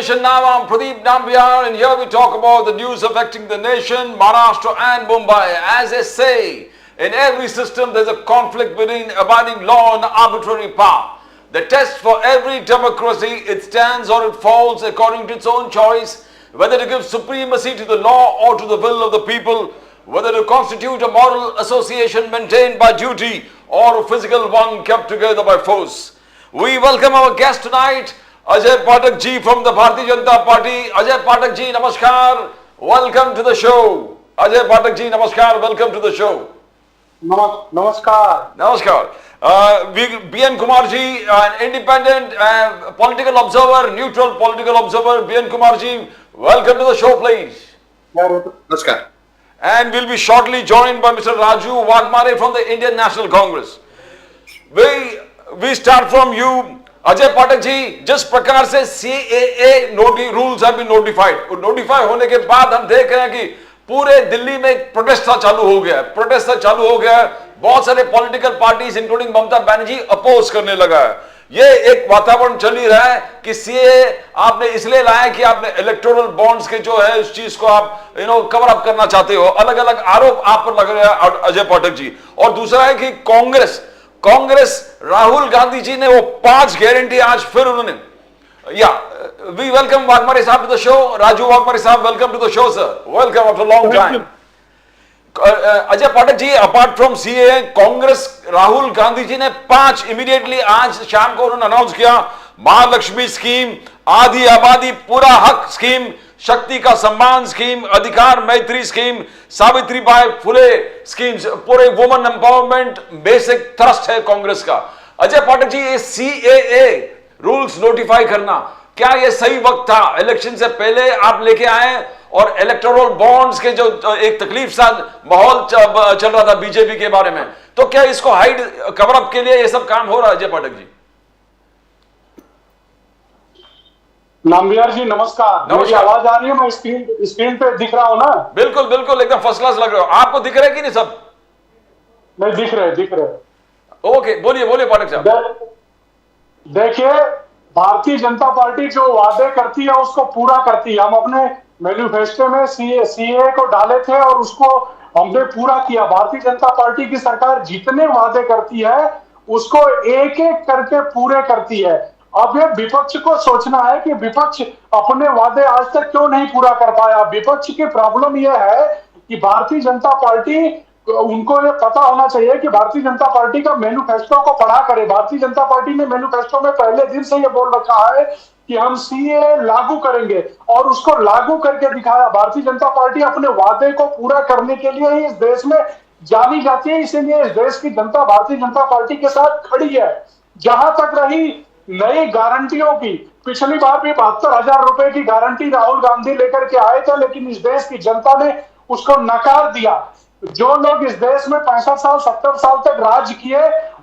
nation now. I'm Pradeep Nambiar, and here we talk about the news affecting the nation, Maharashtra and Mumbai. As they say, in every system there's a conflict between abiding law and arbitrary power. The test for every democracy, it stands or it falls according to its own choice, whether to give supremacy to the law or to the will of the people, whether to constitute a moral association maintained by duty or a physical one kept together by force. We welcome our guest tonight, Ajay Pathak ji from the Bharatiya Janata Party. Ajay Pathak ji, namaskar. Welcome to the show. Ajay Pathak ji, namaskar. Welcome to the show. Namaskar. Namaskar. BN Kumar ji, an independent political observer, neutral political observer. BN Kumar ji, welcome to the show, please. Namaskar. And we'll be shortly joined by Mr. Raju Wagmare from the Indian National Congress. We start from you. Ajay Pathak जी, जिस प्रकार से CAA rules have been notified, notify होने के बाद हम देख रहे हैं कि पूरे दिल्ली में एक प्रोटेस्ट चालू हो गया है, बहुत सारे political parties including Mamata Banerjee oppose करने लगा है। ये एक वातावरण चल ही रहा है कि CAA आपने इसलिए लाया कि आपने इलेक्टोरल बॉन्ड्स के जो है उस चीज को आप कवर अप करना चाहते हो, अलग अलग आरोप आप पर लग रहे हैं अजय पाठक जी। और दूसरा है कि कांग्रेस राहुल गांधी जी ने वो 5 गारंटी आज फिर उन्होंने वी वेलकम वाघमारे साहब to the show. Raju Waghmare साहब, welcome to the show sir, welcome after long time. Ajay Pathak ji, apart from CAA, Congress Rahul Gandhi ji ने 5 इमीडिएटली आज शाम को उन्होंने अनाउंस किया। महालक्ष्मी स्कीम, आधी आबादी पूरा हक स्कीम, शक्ति का सम्मान स्कीम, अधिकार मैत्री स्कीम, सावित्रीबाई फुले स्कीम्स, पूरे वुमेन एम्पावरमेंट बेसिक थ्रस्ट है कांग्रेस का। अजय पाठक जी, ये CAA रूल्स नोटिफाई करना, क्या ये सही वक्त था? इलेक्शन से पहले आप लेके आए और इलेक्टोरल बॉन्ड्स के जो एक तकलीफ सा माहौल चल रहा था बीजेपी के बारे में, तो क्या इसको हाइड कवर अप के लिए ये सब काम हो रहा है? अजय पाठक जी नाम्बियार जी, नमस्कार। मेरी आवाज आ रही है? मैं स्क्रीन पे दिख रहा हूँ ना? बिल्कुल बिल्कुल, एकदम फर्स्ट क्लास लग रहे हो। आपको दिख रहे कि नहीं सब? नहीं, दिख रहे। ओके, बोलिए पाठक साहब। देखिए, भारतीय जनता पार्टी जो वादे करती है उसको पूरा करती है। हम अपने मैनिफेस्टो में CAA को डाले थे और उसको हमने पूरा किया। भारतीय जनता पार्टी की सरकार जितने वादे करती है उसको एक एक करके पूरे करती है। अब ये विपक्ष को सोचना है कि विपक्ष अपने वादे आज तक क्यों नहीं पूरा कर पाया। विपक्ष की प्रॉब्लम यह है कि भारतीय जनता पार्टी, उनको ये पता होना चाहिए कि भारतीय जनता पार्टी का मैनिफेस्टो को पढ़ा करे। भारतीय जनता पार्टी ने मैनिफेस्टो में पहले दिन से ये बोल रखा है कि हम CAA लागू करेंगे और उसको लागू करके दिखाया। भारतीय जनता पार्टी अपने वादे को पूरा करने के लिए ही इस देश में जानी जाती है, इसीलिए इस देश की जनता भारतीय जनता पार्टी के साथ खड़ी है। जहां तक रही नई गारंटियों की, पिछली बार भी 72,000 रुपए की गारंटी राहुल गांधी लेकर के आए थे, लेकिन इस देश की जनता ने उसको नकार दिया। जो लोग इस देश में 65 साल 70 साल तक राज किए,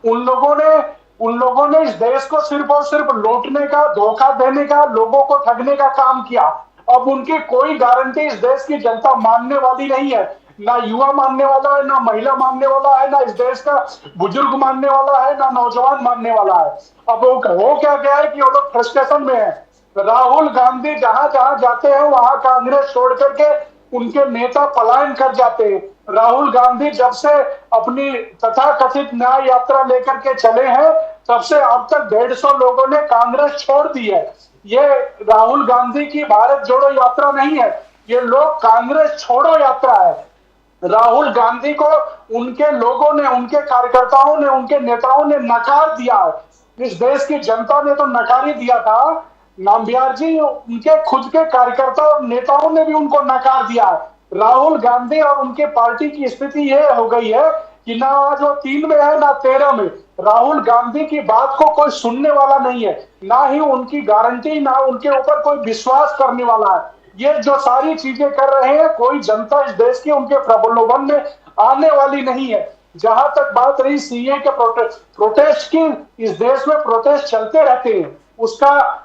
उन लोगों ने इस देश को सिर्फ और सिर्फ लूटने का, धोखा देने का, लोगों को ठगने का काम किया। अब उनकी कोई गारंटी इस देश की जनता मानने वाली नहीं है। ना युवा मानने वाला है, ना महिला मानने वाला है, ना इस देश का बुजुर्ग मानने वाला है, ना नौजवान मानने वाला है। अब वो क्या गया है कि वो लोग फ्रस्ट्रेशन में है। राहुल गांधी जहां जहां जाते हैं वहां कांग्रेस छोड़ करके उनके नेता पलायन कर जाते हैं। राहुल गांधी जब से अपनी तथाकथित न्याय यात्रा लेकर के चले हैं, तब से अब तक 150 लोगों ने कांग्रेस छोड़ दी है। ये राहुल गांधी की भारत जोड़ो यात्रा नहीं है, ये लोग कांग्रेस छोड़ो यात्रा है। राहुल गांधी को उनके लोगों ने, उनके कार्यकर्ताओं ने, उनके नेताओं ने नकार दिया है। इस देश की जनता ने तो नकार ही दिया था नाम्बियार जी, उनके खुद के कार्यकर्ता और नेताओं ने भी उनको नकार दिया है। राहुल गांधी और उनके पार्टी की स्थिति ये हो गई है कि ना आज वो 3 में है ना 13 में। राहुल गांधी की बात को कोई सुनने वाला नहीं है, ना ही उनकी गारंटी, ना उनके ऊपर कोई विश्वास करने वाला है। ये जो सारी चीजें कर रहे हैं, कोई जनता इस देश की उनके प्रलोभन में आने वाली नहीं है। जहां तक बात रही CAA के प्रोटेस्ट की, इस देश में प्रोटेस्ट चलते रहते हैं, उसका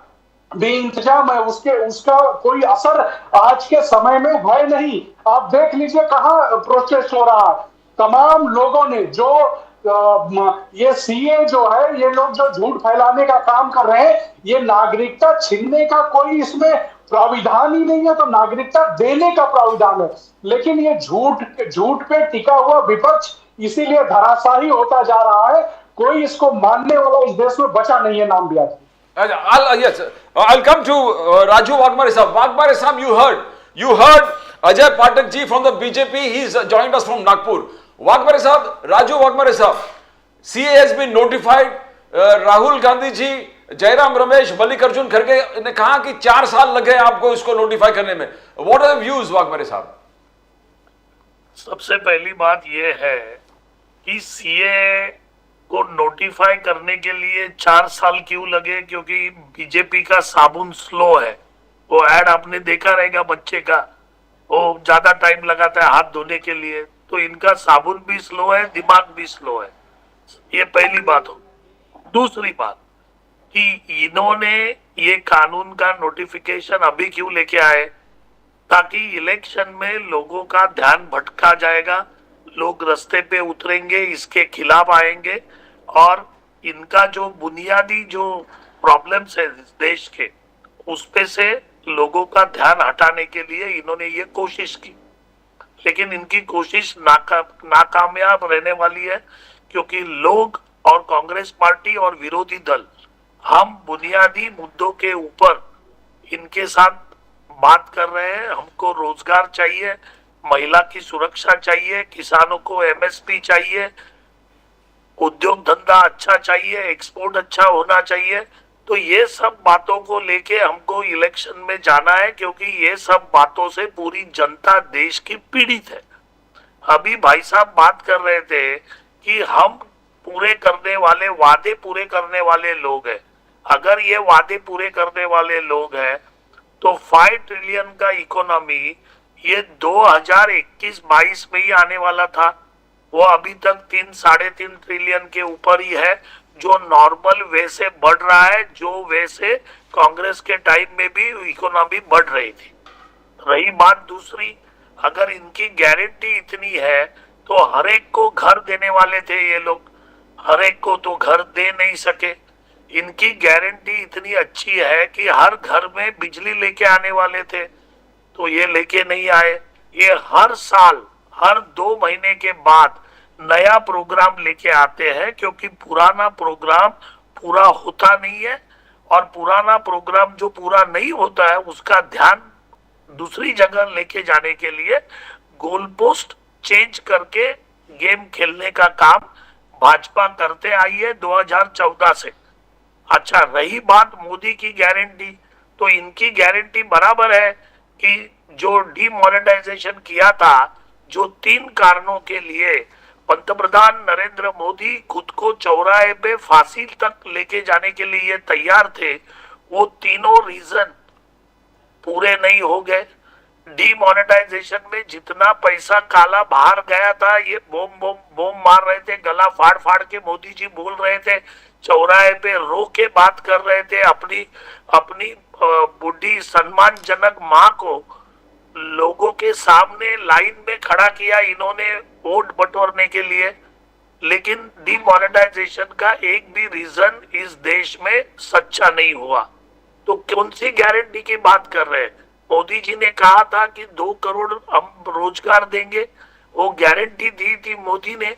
भी इंतजाम है, उसका कोई असर आज के समय में है नहीं। आप देख लीजिए कहाँ प्रोटेस्ट हो रहा है। तमाम लोगों ने जो ये सीए जो है, ये लोग जो झूठ फैलाने का काम कर रहे हैं, ये नागरिकता छीनने का कोई इसमें प्राविधान ही नहीं है, तो नागरिकता देने का प्राविधान है। लेकिन ये झूठ झूठ पे टिका हुआ विपक्ष इसीलिए धराशायी होता जा रहा है, कोई इसको मानने वाला इस देश में बचा नहीं है। नाम दिया Yes, I'll come to Raju Wagmare sahab. Wagmare sahab, you heard Ajay Patak ji from the BJP. He's joined us from Nagpur. Wagmare sahab, Raju Wagmare sahab, CA has been notified. Rahul Gandhi जी, जयराम रमेश, मल्लिकार्जुन खड़गे ने कहा कि 4 साल लगे आपको इसको notify करने में. What are the views, Waghmare साहब? सबसे पहली बात यह है कि सीए को नोटिफाई करने के लिए 4 साल क्यों लगे, क्योंकि बीजेपी का साबुन स्लो है। वो ऐड आपने देखा रहेगा बच्चे का, वो ज्यादा टाइम लगाता है हाथ धोने के लिए, तो इनका साबुन भी स्लो है, दिमाग भी स्लो है। ये पहली बात हो। दूसरी बात कि इन्होंने ये कानून का नोटिफिकेशन अभी क्यों लेके आए, ताकि इलेक्शन में लोगों का ध्यान भटका जाएगा, लोग रास्ते पे उतरेंगे, इसके खिलाफ आएंगे और इनका जो बुनियादी जो प्रॉब्लम्स है इस देश के, उस पे से लोगों का ध्यान हटाने के लिए इन्होंने ये कोशिश की। लेकिन इनकी कोशिश नाकामयाब रहने वाली है, क्योंकि लोग और कांग्रेस पार्टी और विरोधी दल, हम बुनियादी मुद्दों के ऊपर इनके साथ बात कर रहे हैं। हमको रोजगार चाहिए, महिला की सुरक्षा चाहिए, किसानों को एमएसपी चाहिए, उद्योग धंधा अच्छा चाहिए, एक्सपोर्ट अच्छा होना चाहिए। तो ये सब बातों को लेके हमको इलेक्शन में जाना है, क्योंकि ये सब बातों से पूरी जनता देश की पीड़ित है। अभी भाई साहब बात कर रहे थे कि हम पूरे करने वाले, वादे पूरे करने वाले लोग हैं। अगर ये वादे पूरे करने वाले लोग हैं तो 5 ट्रिलियन का इकोनॉमी ये 2021-22 में ही आने वाला था। वो अभी तक 3-3.5 ट्रिलियन के ऊपर ही है, जो नॉर्मल वे से बढ़ रहा है, जो वे से कांग्रेस के टाइम में भी इकोनॉमी बढ़ रही थी। रही बात दूसरी, अगर इनकी गारंटी इतनी है तो हर एक को घर देने वाले थे ये लोग, हर एक को तो घर दे नहीं सके। इनकी गारंटी इतनी अच्छी है कि हर घर में बिजली लेके आने वाले थे, तो ये लेके नहीं आए। ये हर साल, हर 2 महीने के बाद नया प्रोग्राम लेके आते हैं, क्योंकि पुराना प्रोग्राम पूरा होता नहीं है, और पुराना प्रोग्राम जो पूरा नहीं होता है उसका ध्यान दूसरी जगह लेके जाने के लिए गोल पोस्ट चेंज करके गेम खेलने का काम भाजपा करते आई है 2014 से। अच्छा, रही बात मोदी की गारंटी, तो इनकी गारंटी बराबर है कि जो डीमोनेटाइजेशन किया था, जो 3 कारणों के लिए पंतप्रधान नरेंद्र मोदी खुद को चौराहे पे फांसी तक लेके जाने के लिए तैयार थे, वो तीनों रीजन पूरे नहीं हो गए। डीमोनेटाइजेशन में जितना पैसा काला बाहर गया था, ये बम मार रहे थे, गला फाड़ फाड़ के मोदी जी बोल रहे थे, चौराहे पे रो के बात कर रहे थे, अपनी बुढ़ी सम्मानजनक माँ को लोगों के सामने लाइन में खड़ा किया इन्होंने वोट बटोरने के लिए। लेकिन डीमोनेटाइजेशन का एक भी रीजन इस देश में सच्चा नहीं हुआ। तो कौन सी गारंटी की बात कर रहे हैं? मोदी जी ने कहा था कि 2 करोड़ हम रोजगार देंगे, वो गारंटी दी थी मोदी ने।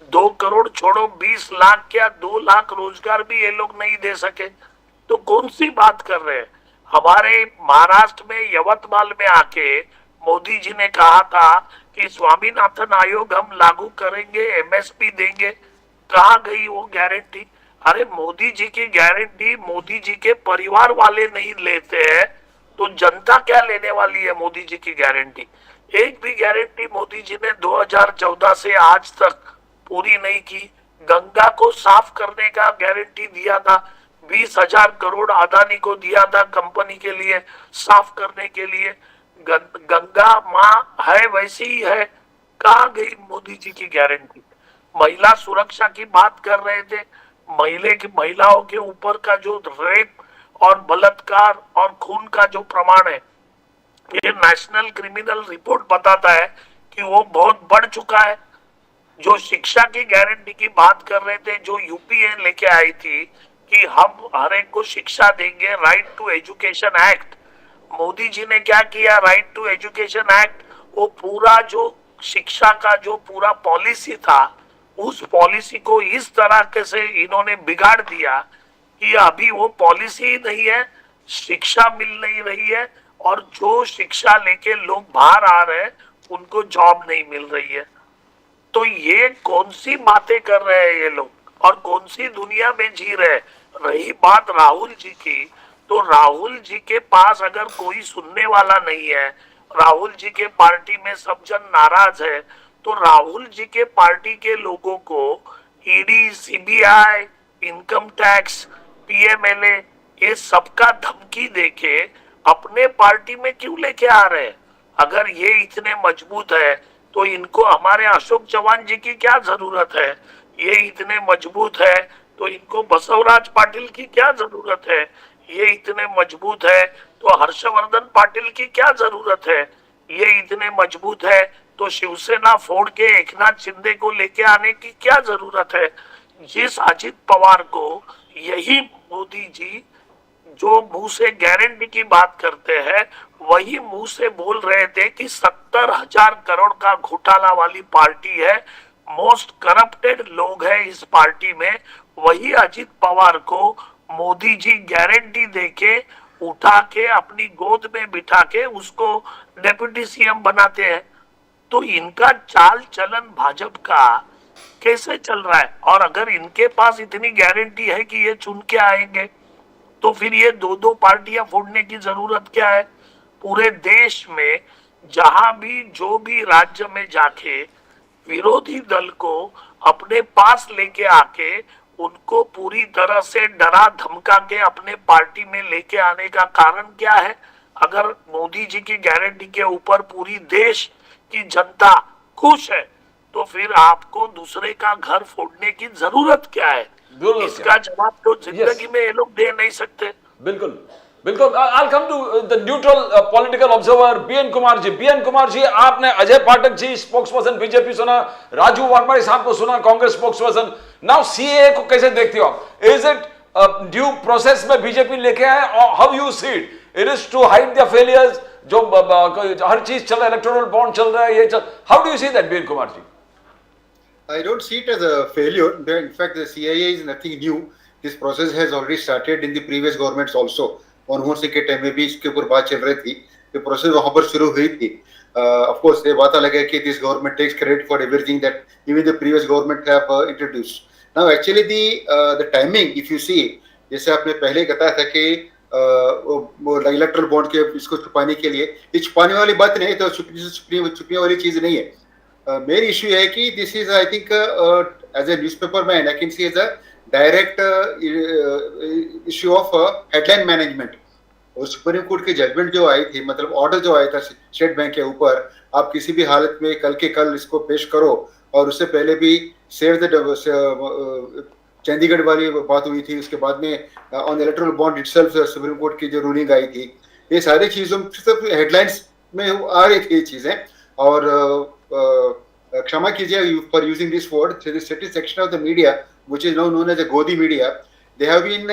2 करोड़ छोड़ो, 20 लाख क्या 2 लाख रोजगार भी ये लोग नहीं दे सके। तो कौन सी बात कर रहे हैं? हमारे महाराष्ट्र में यवतमाल में आके मोदी जी ने कहा था कि स्वामीनाथन आयोग हम लागू करेंगे, एमएसपी देंगे। कहाँ गई वो गारंटी? अरे मोदी जी की गारंटी मोदी जी के परिवार वाले नहीं लेते हैं, तो जनता क्या लेने वाली है मोदी जी की गारंटी? एक भी गारंटी मोदी जी ने 2014 से आज तक पूरी नहीं की। गंगा को साफ करने का गारंटी दिया था, 20,000 करोड़ अदानी को दिया था कंपनी के लिए साफ करने के लिए। गंगा माँ है वैसी ही है, कहाँ गई मोदी जी की गारंटी? महिला सुरक्षा की बात कर रहे थे, महिलाओं के ऊपर का जो रेप और बलात्कार और खून का जो प्रमाण है, ये नेशनल क्रिमिनल रिपोर्ट बताता है कि वो बहुत बढ़ चुका है। जो शिक्षा की गारंटी की बात कर रहे थे, जो यूपीए लेके आई थी कि हम हर एक को शिक्षा देंगे, right to education act, Modi ji ने क्या किया, राइट टू एजुकेशन एक्ट, वो पूरा जो शिक्षा का जो पूरा पॉलिसी था, उस पॉलिसी को इस तरह से इन्होंने बिगाड़ दिया कि अभी वो पॉलिसी ही नहीं है, शिक्षा मिल नहीं रही है, और जो शिक्षा लेके लोग बाहर आ रहे हैं उनको जॉब नहीं मिल रही है। तो ये कौन सी बातें कर रहे हैं ये लोग, और कौन सी दुनिया में जी रहे हैं। रही बात राहुल जी की, तो राहुल जी के पास अगर कोई सुनने वाला नहीं है, राहुल जी के पार्टी में सब जन नाराज है, तो राहुल जी के पार्टी के लोगों को ED, CBI, income tax, PMLA, ये सबका धमकी देके अपने पार्टी में क्यों लेके आ रहे हैं। अगर ये इतने मजबूत है तो इनको हमारे अशोक चव्हाण जी की क्या जरूरत है। ये इतने मजबूत है तो इनको बसवराज पाटिल की क्या जरूरत है। ये इतने मजबूत है तो हर्षवर्धन पाटिल की क्या जरूरत है। ये इतने मजबूत है तो शिवसेना फोड़ के एकनाथ शिंदे को लेके आने की क्या जरूरत है। जिस अजित पवार को यही मोदी जी जो मुंह से गारंटी की बात करते हैं, वही मुंह से बोल रहे थे कि 70,000 करोड़ का घोटाला वाली पार्टी है, मोस्ट करप्टेड लोग हैं इस पार्टी में, वही अजित पवार को मोदी जी गारंटी देके उठा के अपनी गोद में बिठा के उसको डेप्यूटी सीएम बनाते हैं। तो इनका चाल चलन भाजपा का कैसे चल रहा है। और अगर इनके पास इतनी गारंटी है कि ये चुन के आएंगे, तो फिर ये दो दो पार्टियां फोड़ने की जरूरत क्या है। पूरे देश में जहां भी जो भी राज्य में जाके विरोधी दल को अपने पास लेके आके उनको पूरी तरह से डरा धमका के अपने पार्टी में लेके आने का कारण क्या है। अगर मोदी जी की गारंटी के ऊपर पूरी देश की जनता खुश है, तो फिर आपको दूसरे का घर फोड़ने की जरूरत क्या है। इसका जवाब तो जिंदगी में ये लोग दे नहीं सकते। बिल्कुल बिल्कुल। I'll come to the neutral political observer BN Kumar ji. BN Kumar ji, आपने अजय पाठक जी स्पोक्सपर्सन बीजेपी सुना, राजू वाघमारे साहब को सुना कांग्रेस स्पोक्सपर्सन। नाउ सीएए को कैसे देखते हो आप? इज इट ड्यू प्रोसेस में बीजेपी लेके आए, और how you see it? It is to hide the failures, जो हर चीज चल रहा है, इलेक्टोरल बॉन्ड चल रहा है, ये चल, how do you see that BN Kumar ji? I don't see it as a failure. In fact, the CIA is nothing new. This process has already started in the previous governments also. Manmohan Singh के time में भी इसके ऊपर बात चल रही थी, ये प्रोसेस वहां पर शुरू हुई थी। Of course, ये बात अलग है कि this government takes credit for everything that even the previous government have introduced. Now, actually, the timing, if you see, जैसे आपने पहले बताया था कि वो इलेक्ट्रल बॉन्ड के इसको छुपाने के लिए, ये छुपाने वाली बात नहीं, तो छुपने वाली चीज नहीं है। मेन इश्यू है कि this is, I think, as a newspaper man, I can see as a direct issue of headline management. और सुप्रीम कोर्ट की जजमेंट जो आई थी, मतलब ऑर्डर जो आया था स्टेट बैंक के ऊपर, आप किसी भी हालत में कल के कल इसको पेश करो, और उससे पहले भी सेव द चंडीगढ़ वाली बात हुई थी, उसके बाद में on erectile bond itself supreme Court की जो रूलिंग आई थी, ये सारी चीजों सिर्फ हेडलाइंस में आ रही थी ये चीजें। और क्षमा कीजिए for using this word, certain section of the media which is now known as the Godi media, they have been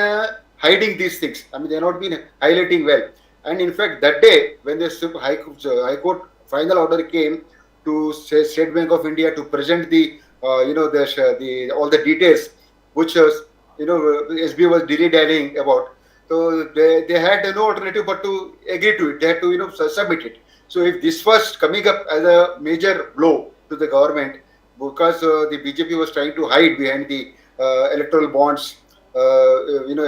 hiding these things. I mean, they have not been highlighting well. And in fact, that day when the High Court final order came to State Bank of India to present the all the details which SB was dilly-dallying about, so they had no alternative but to agree to it. They had to submit it. So if this was coming up as a major blow to the government, because the BJP was trying to hide behind the electoral bonds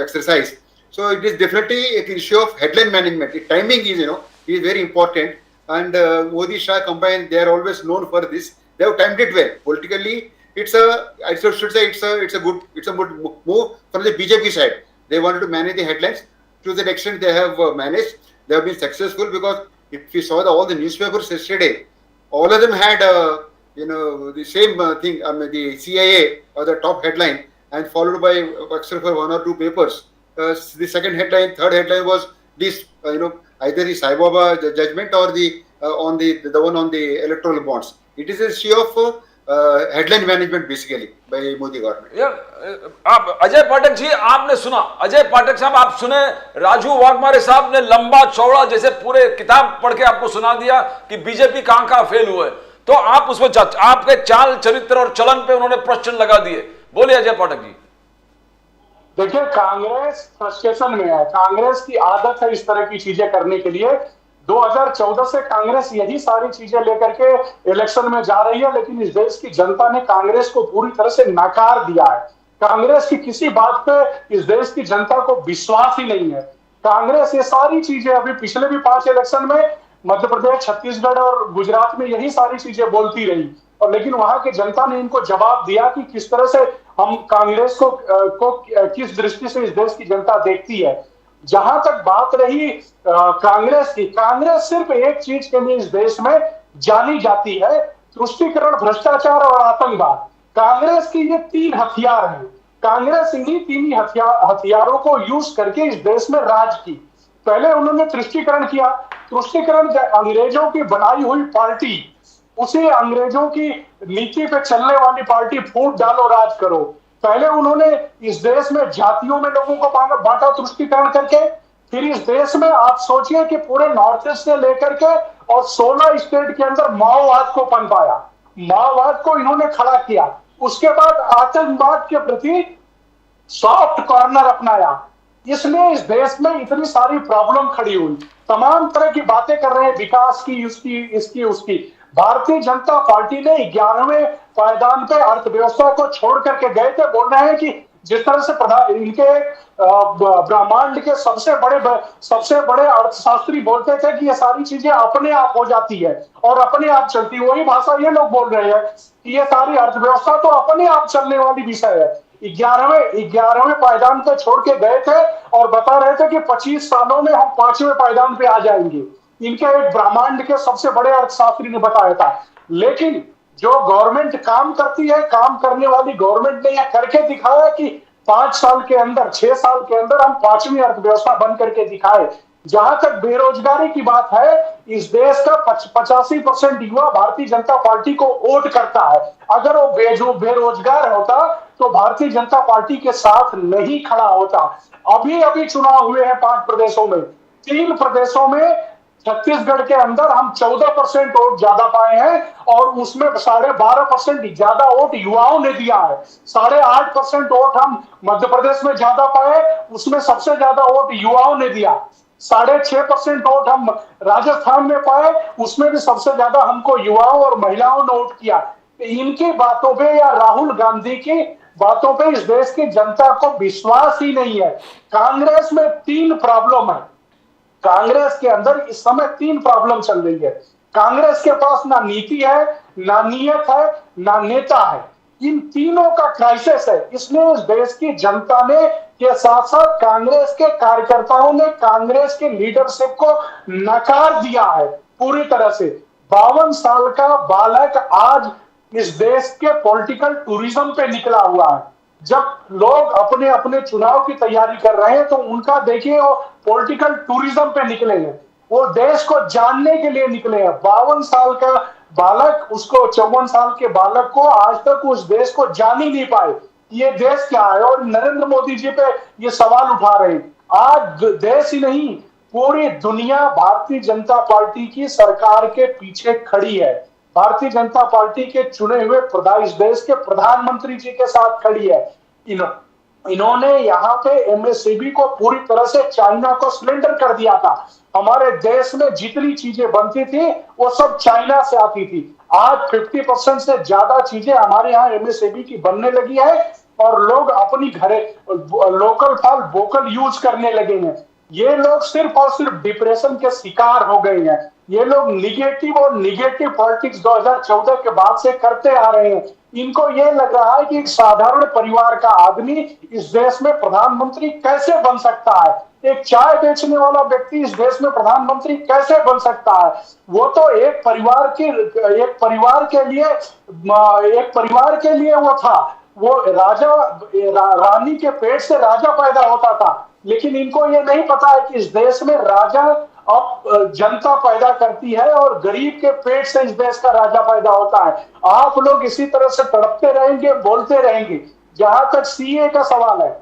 exercise, so it is definitely an issue of headline management. The timing is very important, and Modi Shah combined, they are always known for this. They have timed it well politically. I should say it's a good move from the BJP side. They wanted to manage the headlines. To that extent, they have managed. They have been successful, because if you saw all the newspapers yesterday, all of them had the same thing. I mean, the CIA or the top headline, and followed by except for one or two papers. The second headline, third headline was this. Either the Sai Baba judgment or the one on the electoral bonds. It is a issue of headline management basically by Modi government. आप अजय पाठक जी, आपने सुना, अजय पाठक साहब आप सुने, राजू वाघमारे साहब ने लंबा चौड़ा जैसे पूरे किताब पढ़ के आपको सुना दिया कि बीजेपी कहां कहां फेल हुए, तो आप उसमें आपके चाल चरित्र और चलन पे उन्होंने प्रश्न लगा दिए। बोलिए अजय पाठक जी। देखिए, कांग्रेस फ्रस्ट्रेशन में है, कांग्रेस की आदत है इस तरह की चीजें करने के लिए। 2014 से कांग्रेस यही सारी चीजें लेकर के इलेक्शन में जा रही है, लेकिन इस देश की जनता ने कांग्रेस को पूरी तरह से नकार दिया है। कांग्रेस की किसी बात पे इस देश की जनता को विश्वास ही नहीं है। कांग्रेस ये सारी चीजें अभी पिछले भी 5 इलेक्शन में मध्य प्रदेश, छत्तीसगढ़ और गुजरात में यही सारी चीजें बोलती रही, और लेकिन वहां की जनता ने इनको जवाब दिया कि किस तरह से हम कांग्रेस को किस दृष्टि से इस देश की जनता देखती है। जहां तक बात रही कांग्रेस की, कांग्रेस सिर्फ एक चीज के लिए इस देश में जानी जाती है, तुष्टीकरण, भ्रष्टाचार और आतंकवाद। कांग्रेस की ये 3 हथियार हैं। कांग्रेस इन्हीं 3 हथियारों को यूज करके इस देश में राज की। पहले उन्होंने तुष्टीकरण किया। तुष्टीकरण अंग्रेजों की बनाई हुई पार्टी, उसी अंग्रेजों की नीति पे चलने वाली पार्टी, फूट डालो राज करो। पहले उन्होंने इस देश में जातियों में लोगों को बांटा तुष्टीकरण करके। फिर इस देश में आप सोचिए कि पूरे नॉर्थ ईस्ट से लेकर के और 16 स्टेट के अंदर माओवाद को पनपाया, माओवाद को इन्होंने खड़ा किया। उसके बाद आतंकवाद के प्रति सॉफ्ट कॉर्नर अपनाया। इसलिए इस देश में इतनी सारी प्रॉब्लम खड़ी हुई, तमाम तरह की बातें कर रहे हैं, विकास की, इसकी उसकी। भारतीय जनता पार्टी ने 11वें पायदान पे अर्थव्यवस्था को छोड़ करके गए थे। बोल रहे हैं कि जिस तरह से इनके ब्रह्मांड के सबसे बड़े अर्थशास्त्री बोलते थे कि ये सारी चीजें अपने आप हो जाती है और अपने आप चलती, वही भाषा ये लोग बोल रहे हैं कि ये सारी अर्थव्यवस्था तो अपने आप चलने वाली विषय है। 11वें पायदान पे छोड़ के गए थे और बता रहे थे कि 25 सालों में हम 5वें पायदान पे आ जाएंगे। इनके एक ब्रह्मांड के सबसे बड़े अर्थशास्त्री ने बताया था। लेकिन जो गवर्नमेंट काम करती है, काम करने वाली गवर्नमेंट ने यह करके दिखाया कि 5 साल के अंदर, 6 साल के अंदर हम 5वीं अर्थव्यवस्था बन करके दिखाए। जहां तक बेरोजगारी की बात है, इस देश का 85% युवा भारतीय जनता पार्टी को वोट करता है। अगर वो बेरोजगार होता तो भारतीय जनता पार्टी के साथ नहीं खड़ा होता। अभी चुनाव हुए हैं 5 प्रदेशों में। 3 प्रदेशों में, छत्तीसगढ़ के अंदर हम 14% वोट ज्यादा पाए हैं और उसमें 12.5% ज्यादा वोट युवाओं ने दिया है। 8.5% वोट हम मध्य प्रदेश में ज्यादा पाए, उसमें सबसे ज्यादा वोट युवाओं ने दिया। 6.5% वोट हम राजस्थान में पाए, उसमें भी सबसे ज्यादा हमको युवाओं और महिलाओं ने वोट किया। इनकी बातों पे या राहुल गांधी की बातों पे इस देश की जनता को विश्वास ही नहीं है। कांग्रेस में 3 प्रॉब्लम है। कांग्रेस के अंदर इस समय 3 प्रॉब्लम चल रही है। कांग्रेस के पास ना नीति है, ना नीयत है, ना नेता है। इन तीनों का क्राइसिस है। इसलिए इस देश की जनता ने के साथ साथ कांग्रेस के कार्यकर्ताओं ने कांग्रेस के लीडरशिप को नकार दिया है पूरी तरह से। 52 साल का बालक आज इस देश के पॉलिटिकल टूरिज्म पे निकला हुआ है। जब लोग अपने अपने चुनाव की तैयारी कर रहे हैं तो उनका देखिए वो पॉलिटिकल टूरिज्म पे निकले हैं, वो देश को जानने के लिए निकले हैं। 52 साल का बालक, उसको 54 साल के बालक को आज तक उस देश को जान ही नहीं पाए ये देश क्या है, और नरेंद्र मोदी जी पे ये सवाल उठा रहे हैं। आज देश ही नहीं, पूरी दुनिया भारतीय जनता पार्टी की सरकार के पीछे खड़ी है। भारतीय जनता पार्टी के चुने हुए इस देश के प्रधानमंत्री जी के साथ खड़ी है। इन्होंने यहाँ पे एमएसएमई को पूरी तरह से चाइना को सिलेंडर कर दिया था। हमारे देश में जितनी चीजें बनती थी वो सब चाइना से आती थी। आज 50% से ज्यादा चीजें हमारे यहाँ एमएसएमई की बनने लगी है और लोग अपनी घरे लोकल फॉर वोकल यूज करने लगे हैं। ये लोग सिर्फ और सिर्फ डिप्रेशन के शिकार हो गए हैं। ये लोग निगेटिव पॉलिटिक्स 2014 के बाद से करते आ रहे हैं। इनको ये लग रहा है कि एक साधारण परिवार का आदमी इस देश में प्रधानमंत्री कैसे बन सकता है, एक चाय बेचने वाला व्यक्ति इस देश में प्रधानमंत्री कैसे बन सकता है। वो तो एक परिवार के लिए वो था, वो रानी के पेट से राजा पैदा होता था। लेकिन इनको ये नहीं पता है कि इस देश में राजा अब जनता पैदा करती है और गरीब के पेट से इस देश का राजा पैदा होता है। आप लोग इसी तरह से तड़पते रहेंगे, बोलते रहेंगे। जहां तक सीए का सवाल है,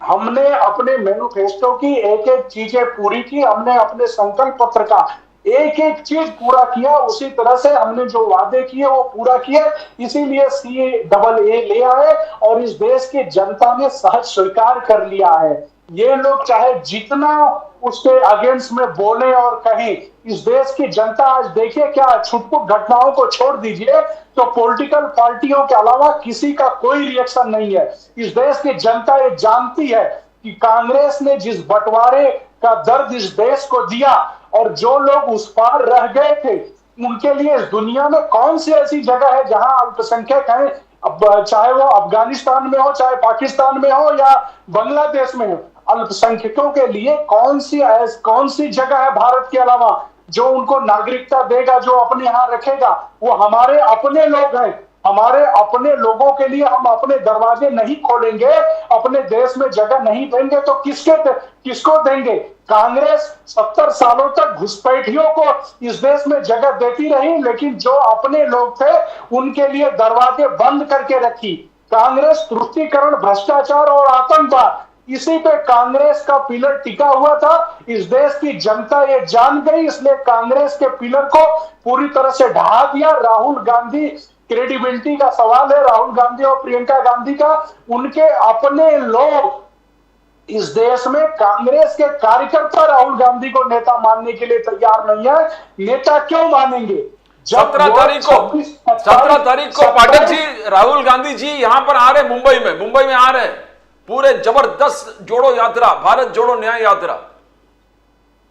हमने अपने मैनिफेस्टो की एक एक चीजें पूरी की, हमने अपने संकल्प पत्र का एक एक चीज पूरा किया, उसी तरह से हमने जो वादे किए वो पूरा किए। इसीलिए CAA ले आए और इस देश की जनता ने सहज स्वीकार कर लिया है। ये लोग चाहे जितना उसके अगेंस्ट में बोले और कहें, इस देश की जनता आज देखिए क्या छुटपुट घटनाओं को छोड़ दीजिए तो पॉलिटिकल पार्टियों के अलावा किसी का कोई रिएक्शन नहीं है। इस देश की जनता ये जानती है कि कांग्रेस ने जिस बंटवारे का दर्द इस देश को दिया और जो लोग उस पार रह गए थे, उनके लिए इस दुनिया में कौन सी ऐसी जगह है जहां अल्पसंख्यक हैं, अब चाहे वो अफगानिस्तान में हो, चाहे पाकिस्तान में हो या बांग्लादेश में हो, अल्पसंख्यकों के लिए कौन सी जगह है भारत के अलावा जो उनको नागरिकता देगा, जो अपने यहाँ रखेगा? वो हमारे अपने लोग हैं। हमारे अपने लोगों के लिए हम अपने दरवाजे नहीं खोलेंगे, अपने देश में जगह नहीं देंगे तो किसको देंगे? कांग्रेस 70 सालों तक घुसपैठियों को इस देश में जगह देती रही, लेकिन जो अपने लोग थे उनके लिए दरवाजे बंद करके रखी। कांग्रेस तुष्टीकरण, भ्रष्टाचार और आतंकवाद, इसी पे कांग्रेस का पिलर टिका हुआ था। इस देश की जनता ये जान गई, इसलिए कांग्रेस के पिलर को पूरी तरह से ढहा दिया। राहुल गांधी, क्रेडिबिलिटी का सवाल है राहुल गांधी और प्रियंका गांधी का। उनके अपने लोग इस देश में, कांग्रेस के कार्यकर्ता राहुल गांधी को नेता मानने के लिए तैयार नहीं है। नेता क्यों मानेंगे? 17 तारीख को पाठक जी, राहुल गांधी जी यहां पर आ रहे, मुंबई में आ रहे हैं, पूरे जबरदस्त जोड़ो यात्रा, भारत जोड़ो न्याय यात्रा।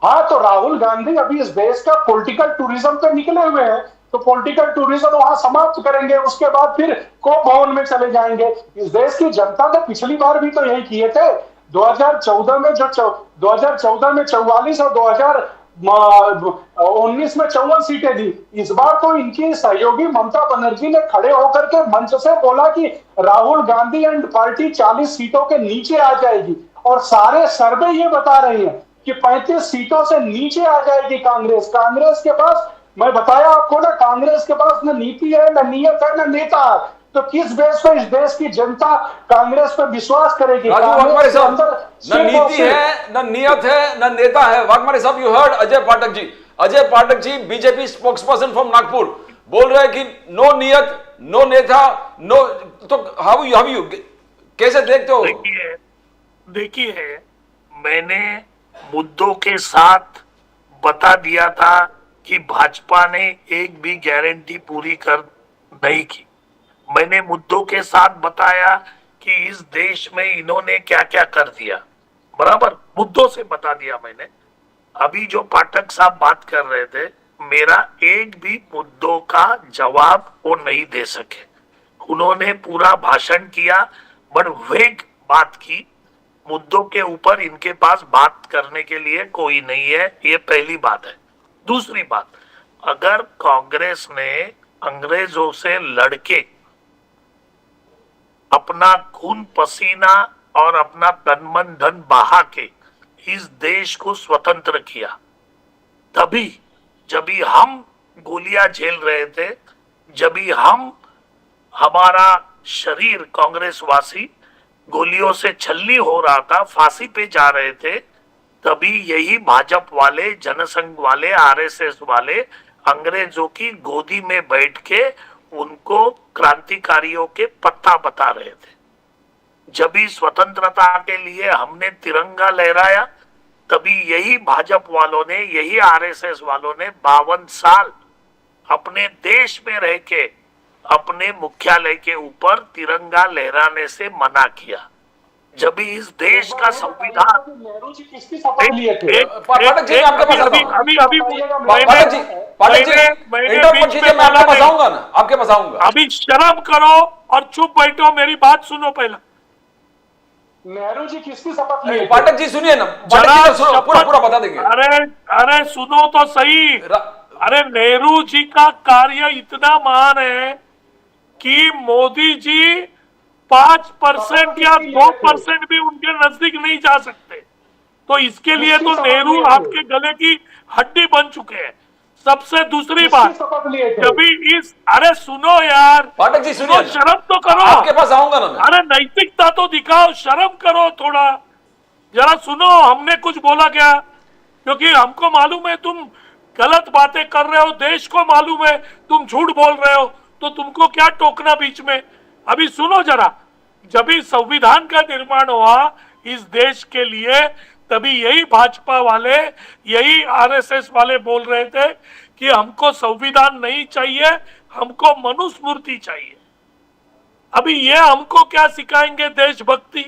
हाँ, तो राहुल गांधी अभी इस देश का पॉलिटिकल टूरिज्म पे निकले हुए हैं, तो पॉलिटिकल टूरिज्म वहां समाप्त करेंगे, उसके बाद फिर कोप भवन में चले जाएंगे। इस देश की जनता ने पिछली बार भी तो यही किए थे। 2014 में 44 और 2019 में 54 सीटें दी। इस बार तो इनकी सहयोगी ममता बनर्जी ने खड़े होकर के मंच से बोला कि राहुल गांधी एंड पार्टी 40 सीटों के नीचे आ जाएगी, और सारे सर्वे ये बता रहे हैं कि 35 सीटों से नीचे आ जाएगी कांग्रेस। कांग्रेस के पास, मैं बताया आपको ना, कांग्रेस के पास न नीति है, न नियत है, न नेता है। तो किस बेस पे इस देश की जनता कांग्रेस पे विश्वास करेगी? वाघमारे साहब, न नीति है, न नियत है, न नेता है। वाघमारे साहब, you heard Ajay Pathak ji, BJP spokesperson from Nagpur, बोल रहे हैं कि नो नियत, नो नेता, नो। तो हाउ यू कैसे देखते हो? देखिए, मैंने मुद्दों के साथ बता दिया था कि भाजपा ने एक भी गारंटी पूरी कर नहीं की। मैंने मुद्दों के साथ बताया कि इस देश में इन्होंने क्या क्या कर दिया, बराबर मुद्दों से बता दिया मैंने। अभी जो पाठक साहब बात कर रहे थे, मेरा एक भी मुद्दों का जवाब वो नहीं दे सके। उन्होंने पूरा भाषण किया, बट वेग बात की। मुद्दों के ऊपर इनके पास बात करने के लिए कोई नहीं है, ये पहली बात है। दूसरी बात, अगर कांग्रेस ने अंग्रेजों से लड़के अपना खून पसीना और अपना तन मन धन बहा के इस देश को स्वतंत्र किया, तभी जब हम गोलियां झेल रहे थे, जब हमारा शरीर कांग्रेसवासी गोलियों से छलनी हो रहा था, फांसी पे जा रहे थे, तभी यही भाजपा वाले, जनसंघ वाले, आरएसएस वाले अंग्रेजों की गोदी में बैठ के उनको क्रांतिकारियों के पत्ता बता रहे थे। जब भी स्वतंत्रता के लिए हमने तिरंगा लहराया, तभी यही भाजपा वालों ने, यही आरएसएस वालों ने 52 साल अपने देश में रह के अपने मुख्यालय के ऊपर तिरंगा लहराने से मना किया। जब भी इस देश का संविधान, नेहरू जी किसकी शपथ लिए थे? पाठक जी, आपके पास आऊंगा ना, आपके पास आऊंगा। अभी शर्म करो और चुप बैठो, मेरी बात सुनो पहले। नेहरू जी किसकी शपथ लिए? पाठक जी सुनिए ना, पूरा बता देंगे। अरे सुनो तो सही। अरे नेहरू जी का कार्य इतना महान है कि मोदी जी 5% या 2% भी उनके नजदीक नहीं जा सकते। तो इसके लिए तो किसकी शपथ नेहरू लिए थे? आपके गले की हड्डी बन चुके हैं। सबसे दूसरी किसकी बात, शपथ लिए थे? कभी इस, अरे सुनो यार, पाठक जी सुनिए तो शर्म तो करो, आपके पास आऊंगा ना मैं। अरे नैतिकता तो दिखाओ, शर्म करो थोड़ा, जरा सुनो हमने कुछ बोला क्या, क्योंकि हमको मालूम है तुम गलत बातें कर रहे हो, देश को मालूम है तुम झूठ बोल रहे हो, तो तुमको क्या टोकना बीच में। अभी सुनो जरा, जब भी संविधान का निर्माण हुआ इस देश के लिए, तभी यही भाजपा वाले, यही आरएसएस वाले बोल रहे थे कि हमको संविधान नहीं चाहिए, हमको मनुस्मृति चाहिए। अभी ये हमको क्या सिखाएंगे देशभक्ति।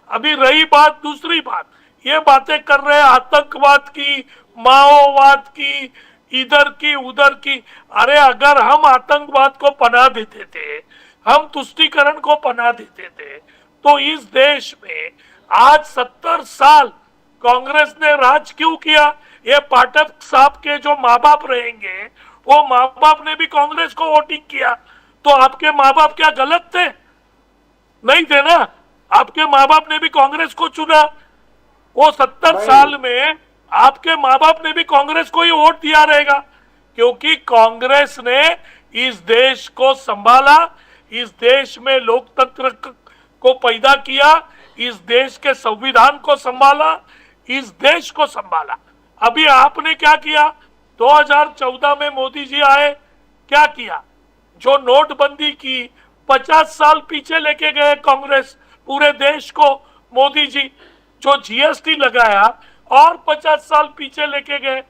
अभी रही बात, दूसरी बात, ये बातें कर रहे हैं आतंकवाद की, माओवाद की, इधर की उधर की। अरे अगर हम आतंकवाद को पनाह देते थे, हम तुष्टीकरण को पनाह देते थे, तो इस देश में आज 70 साल कांग्रेस ने राज क्यों किया। ये पाठक साहब के जो माँ बाप रहेंगे, वो माँ बाप ने भी कांग्रेस को वोटिंग किया, तो आपके माँ बाप क्या गलत थे? नहीं थे ना, आपके माँ बाप ने भी कांग्रेस को चुना। वो 70 साल में आपके माँ बाप ने भी कांग्रेस को ही वोट दिया रहेगा, क्योंकि कांग्रेस ने इस देश को संभाला, इस देश में लोकतंत्र को पैदा किया, इस देश के संविधान को संभाला, इस देश को संभाला। अभी आपने क्या किया? 2014 में मोदी जी आए, क्या किया? जो नोटबंदी की 50 साल पीछे लेके गए कांग्रेस पूरे देश को, मोदी जी जो जीएसटी लगाया और 50 साल पीछे लेके गए।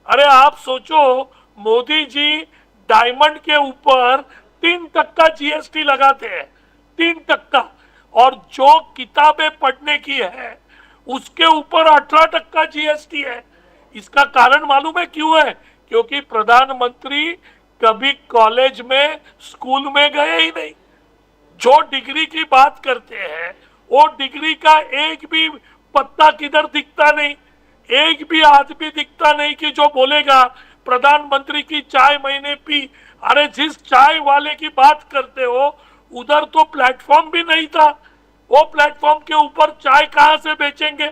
अरे आप सोचो, मोदी जी डायमंड के ऊपर 3% जीएसटी लगाते हैं, 3%, और जो किताबें पढ़ने की है उसके ऊपर 18% जीएसटी है। इसका कारण मालूम है क्यों है? क्योंकि प्रधानमंत्री कभी कॉलेज में, स्कूल में गए ही नहीं। जो डिग्री की बात करते हैं, वो डिग्री का एक भी पत्ता किधर दिखता नहीं, एक भी आदमी दिखता नहीं कि जो बोलेगा प्रधानमंत्री की चाय मैंने पी। अरे जिस चाय वाले की बात करते हो, उधर तो प्लेटफॉर्म भी नहीं था, वो प्लेटफॉर्म के ऊपर चाय कहां से बेचेंगे?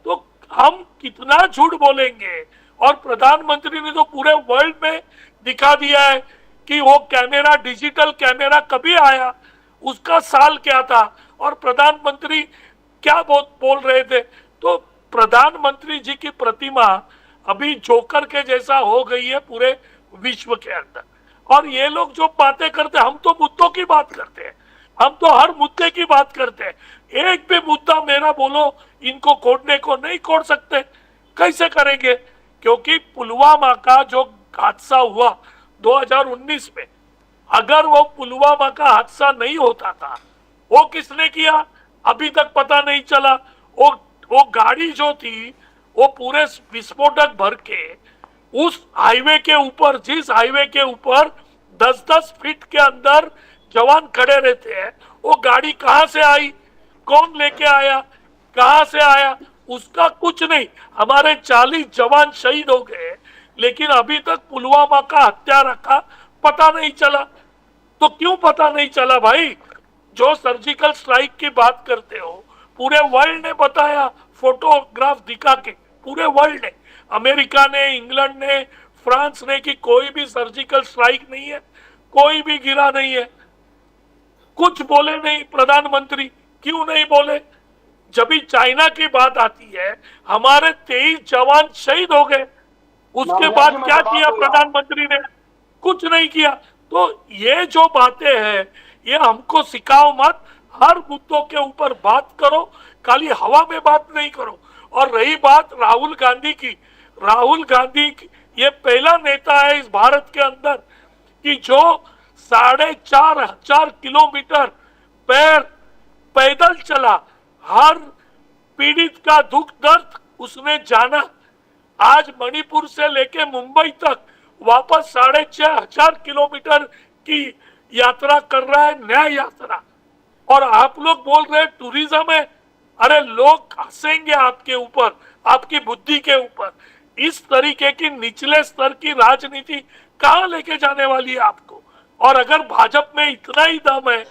तो हम कितना झूठ बोलेंगे। और प्रधानमंत्री ने तो पूरे वर्ल्ड में दिखा दिया है कि वो कैमरा, डिजिटल कैमरा कभी आया, उसका साल क्या था, और प्रधानमंत्री क्या बोल रहे थे। तो प्रधानमंत्री जी की प्रतिमा अभी जोकर के जैसा हो गई है पूरे विश्व के अंदर। और ये लोग जो बातें करते हैं, हम तो मुद्दों की बात करते हैं, हम तो हर मुद्दे की बात करते हैं। एक भी मुद्दा मेरा बोलो इनको खोदने को नहीं खोद सकते। कैसे करेंगे? क्योंकि पुलवामा का जो हादसा हुआ 2019 में, अगर वो पुलवामा का हादसा नहीं होता था, वो किसने किया अभी तक पता नहीं चला। वो गाड़ी जो थी, वो पूरे विस्फोटक भर के उस हाईवे के ऊपर, जिस हाईवे के ऊपर 10-10 फीट के अंदर जवान खड़े रहते हैं, वो गाड़ी कहां से आई, कौन लेके आया, कहां से आया, उसका कुछ नहीं। हमारे 40 जवान शहीद हो गए, लेकिन अभी तक पुलवामा का हत्यारा का पता नहीं चला। तो क्यों पता नहीं चला भाई? जो सर्जिकल स्ट्राइक की बात करते हो, पूरे वर्ल्ड ने बताया, फोटोग्राफ दिखा के, पूरे वर्ल्ड ने, अमेरिका ने, इंग्लैंड ने, फ्रांस ने, कि कोई भी सर्जिकल स्ट्राइक नहीं है, कोई भी गिरा नहीं है। कुछ बोले नहीं प्रधानमंत्री। क्यों नहीं बोले? जब भी चाइना की बात आती है, हमारे 23 जवान शहीद हो गए, उसके बाद क्या किया प्रधानमंत्री ने? कुछ नहीं किया। तो ये जो बातें हैं, ये हमको सिखाओ मत। हर मुद्दों के ऊपर बात करो, खाली हवा में बात नहीं करो। और रही बात राहुल गांधी की, राहुल गांधी ये पहला नेता है इस भारत के अंदर कि जो 4,500 किलोमीटर पैदल चला, हर पीड़ित का दुख दर्द उसने जाना। आज मणिपुर से लेके मुंबई तक वापस 6,500 किलोमीटर की यात्रा कर रहा है, न्याय यात्रा। और आप लोग बोल रहे हैं टूरिज्म है। अरे लोग हंसेंगे आपके ऊपर, आपकी बुद्धि के ऊपर। इस तरीके की निचले स्तर की राजनीति कहां लेके जाने वाली है आपको? और अगर भाजपा में इतना ही दम है,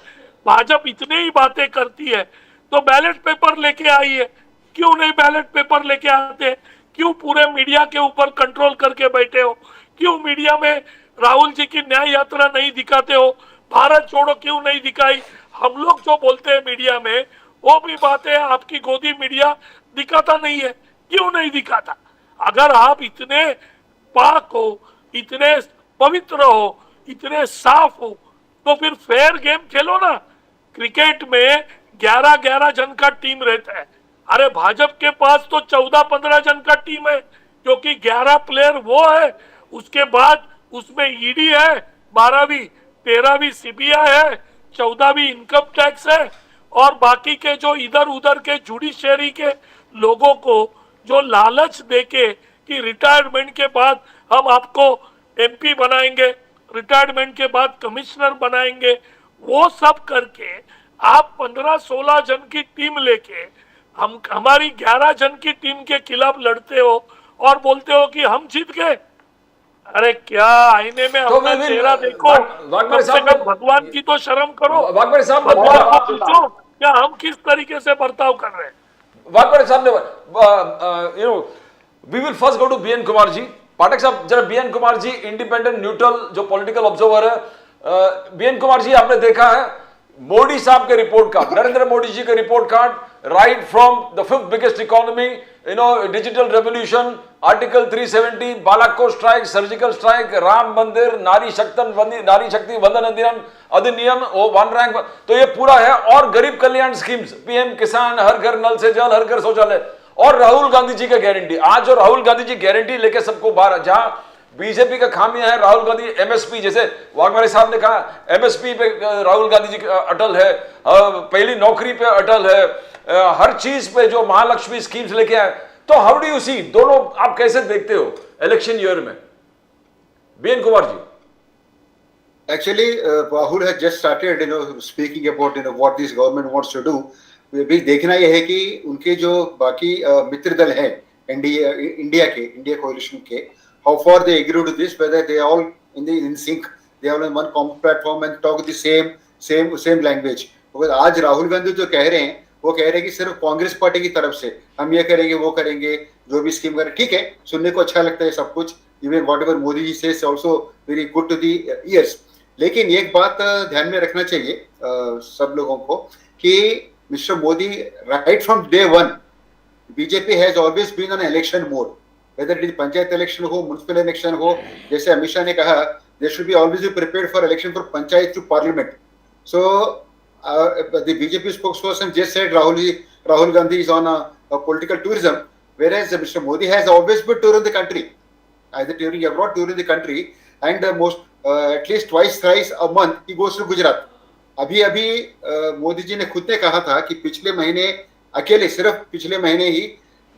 भाजपा इतनी ही बातें करती है, तो बैलेट पेपर लेके आई है क्यों नहीं बैलेट पेपर लेके आते? क्यों पूरे मीडिया के ऊपर कंट्रोल करके बैठे हो? क्यों मीडिया में राहुल जी की न्याय यात्रा नहीं दिखाते हो? भारत छोड़ो क्यों नहीं दिखाई? हम लोग जो बोलते हैं मीडिया में वो भी बातें आपकी गोदी मीडिया दिखाता नहीं है। क्यों नहीं दिखाता? अगर आप इतने पाक हो, इतने पवित्र हो, इतने साफ हो, तो फिर फेयर गेम खेलो ना। क्रिकेट में 11-11 जन का टीम रहता है। अरे भाजपा के पास तो 14-15 जन का टीम है, क्योंकि 11 प्लेयर वो है, उसके बाद उसमें ईडी है, 12वीं 13वीं सीबीआई है, 14वीं इनकम टैक्स है, और बाकी के जो इधर उधर के जुडिशरी के लोगों को जो लालच देके कि रिटायरमेंट के बाद हम आपको एमपी बनाएंगे, रिटायरमेंट के बाद कमिश्नर बनाएंगे, वो सब करके आप 15-16 जन की टीम लेके हम हमारी 11 जन की टीम के खिलाफ लड़ते हो और बोलते हो कि हम जीत गए। अरे क्या आईने में तो अपना चेहरा देखो, वाघमारे कम से साहब कम भगवान की तो शर्म करो। वाघमारे साहब भगवान को पूछो क्या हम किस तरीके से बर्ताव कर रहे हैं। वाघमारे साहब ने we will first go to BN Kumar ji. Pathak साहब जरा बीएन कुमार जी इंडिपेंडेंट न्यूट्रल जो पॉलिटिकल ऑब्जर्वर है, बीएन कुमार जी आपने देखा है मोदी साहब के रिपोर्ट कार्ड, नरेंद्र मोदी जी के report card, right from the 5th biggest economy, digital revolution, article 370, Balakot strike, surgical strike, Ram Mandir, Nari शक्ति वंदन अधिनियम, वो 1 रैंक, तो ये पूरा है। और गरीब कल्याण स्कीम्स, पीएम किसान, हर घर नल से जल, हर घर शौचालय, और राहुल गांधी जी के गारंटी। आज जो राहुल गांधी जी गारंटी लेके सबको बाहर, जहां बीजेपी का खामियां है, राहुल गांधी एमएसपी, जैसे वाघमारे साहब ने कहा एमएसपी पे राहुल गांधी जी अटल है, पहली नौकरी पे अटल है, हर चीज पे जो महालक्ष्मी स्कीम्स लेके आए। तो हाउ डू यू सी, दोनों आप कैसे देखते हो इलेक्शन ईयर में? BN Kumar ji. Actually, Rahul has just started, speaking about, what this government wants to do. भी देखना यह है कि उनके जो बाकी मित्र दल हैं इंडिया कोalition के, how far they agree to this, whether they all in sync, they are on one common platform and talk the same language. because आज राहुल गांधी जो कह रहे हैं वो कह रहे हैं कि सिर्फ कांग्रेस पार्टी की तरफ से हम ये करेंगे वो करेंगे, जो भी स्कीम करें, ठीक है, सुनने को अच्छा लगता है सब कुछ, even whatever Modi ji से also very good to the years. लेकिन एक बात ध्यान में रखना चाहिए सब लोगों को कि mister Modi right from day one BJP has always been on election mode, whether it is panchayat election हो, म्युनिसिपल इलेक्शन हो। जैसे अमित शाह ने कहा they should be always be prepared for election for panchayat to parliament. So the BJP spokesperson just said Rahul Gandhi is on a political tourism, whereas Mr. Modi has always been touring the country, either touring abroad, touring the country, and at least thrice a month he goes to Gujarat. अभी मोदी जी ने खुद ने कहा था कि पिछले महीने अकेले, सिर्फ पिछले महीने ही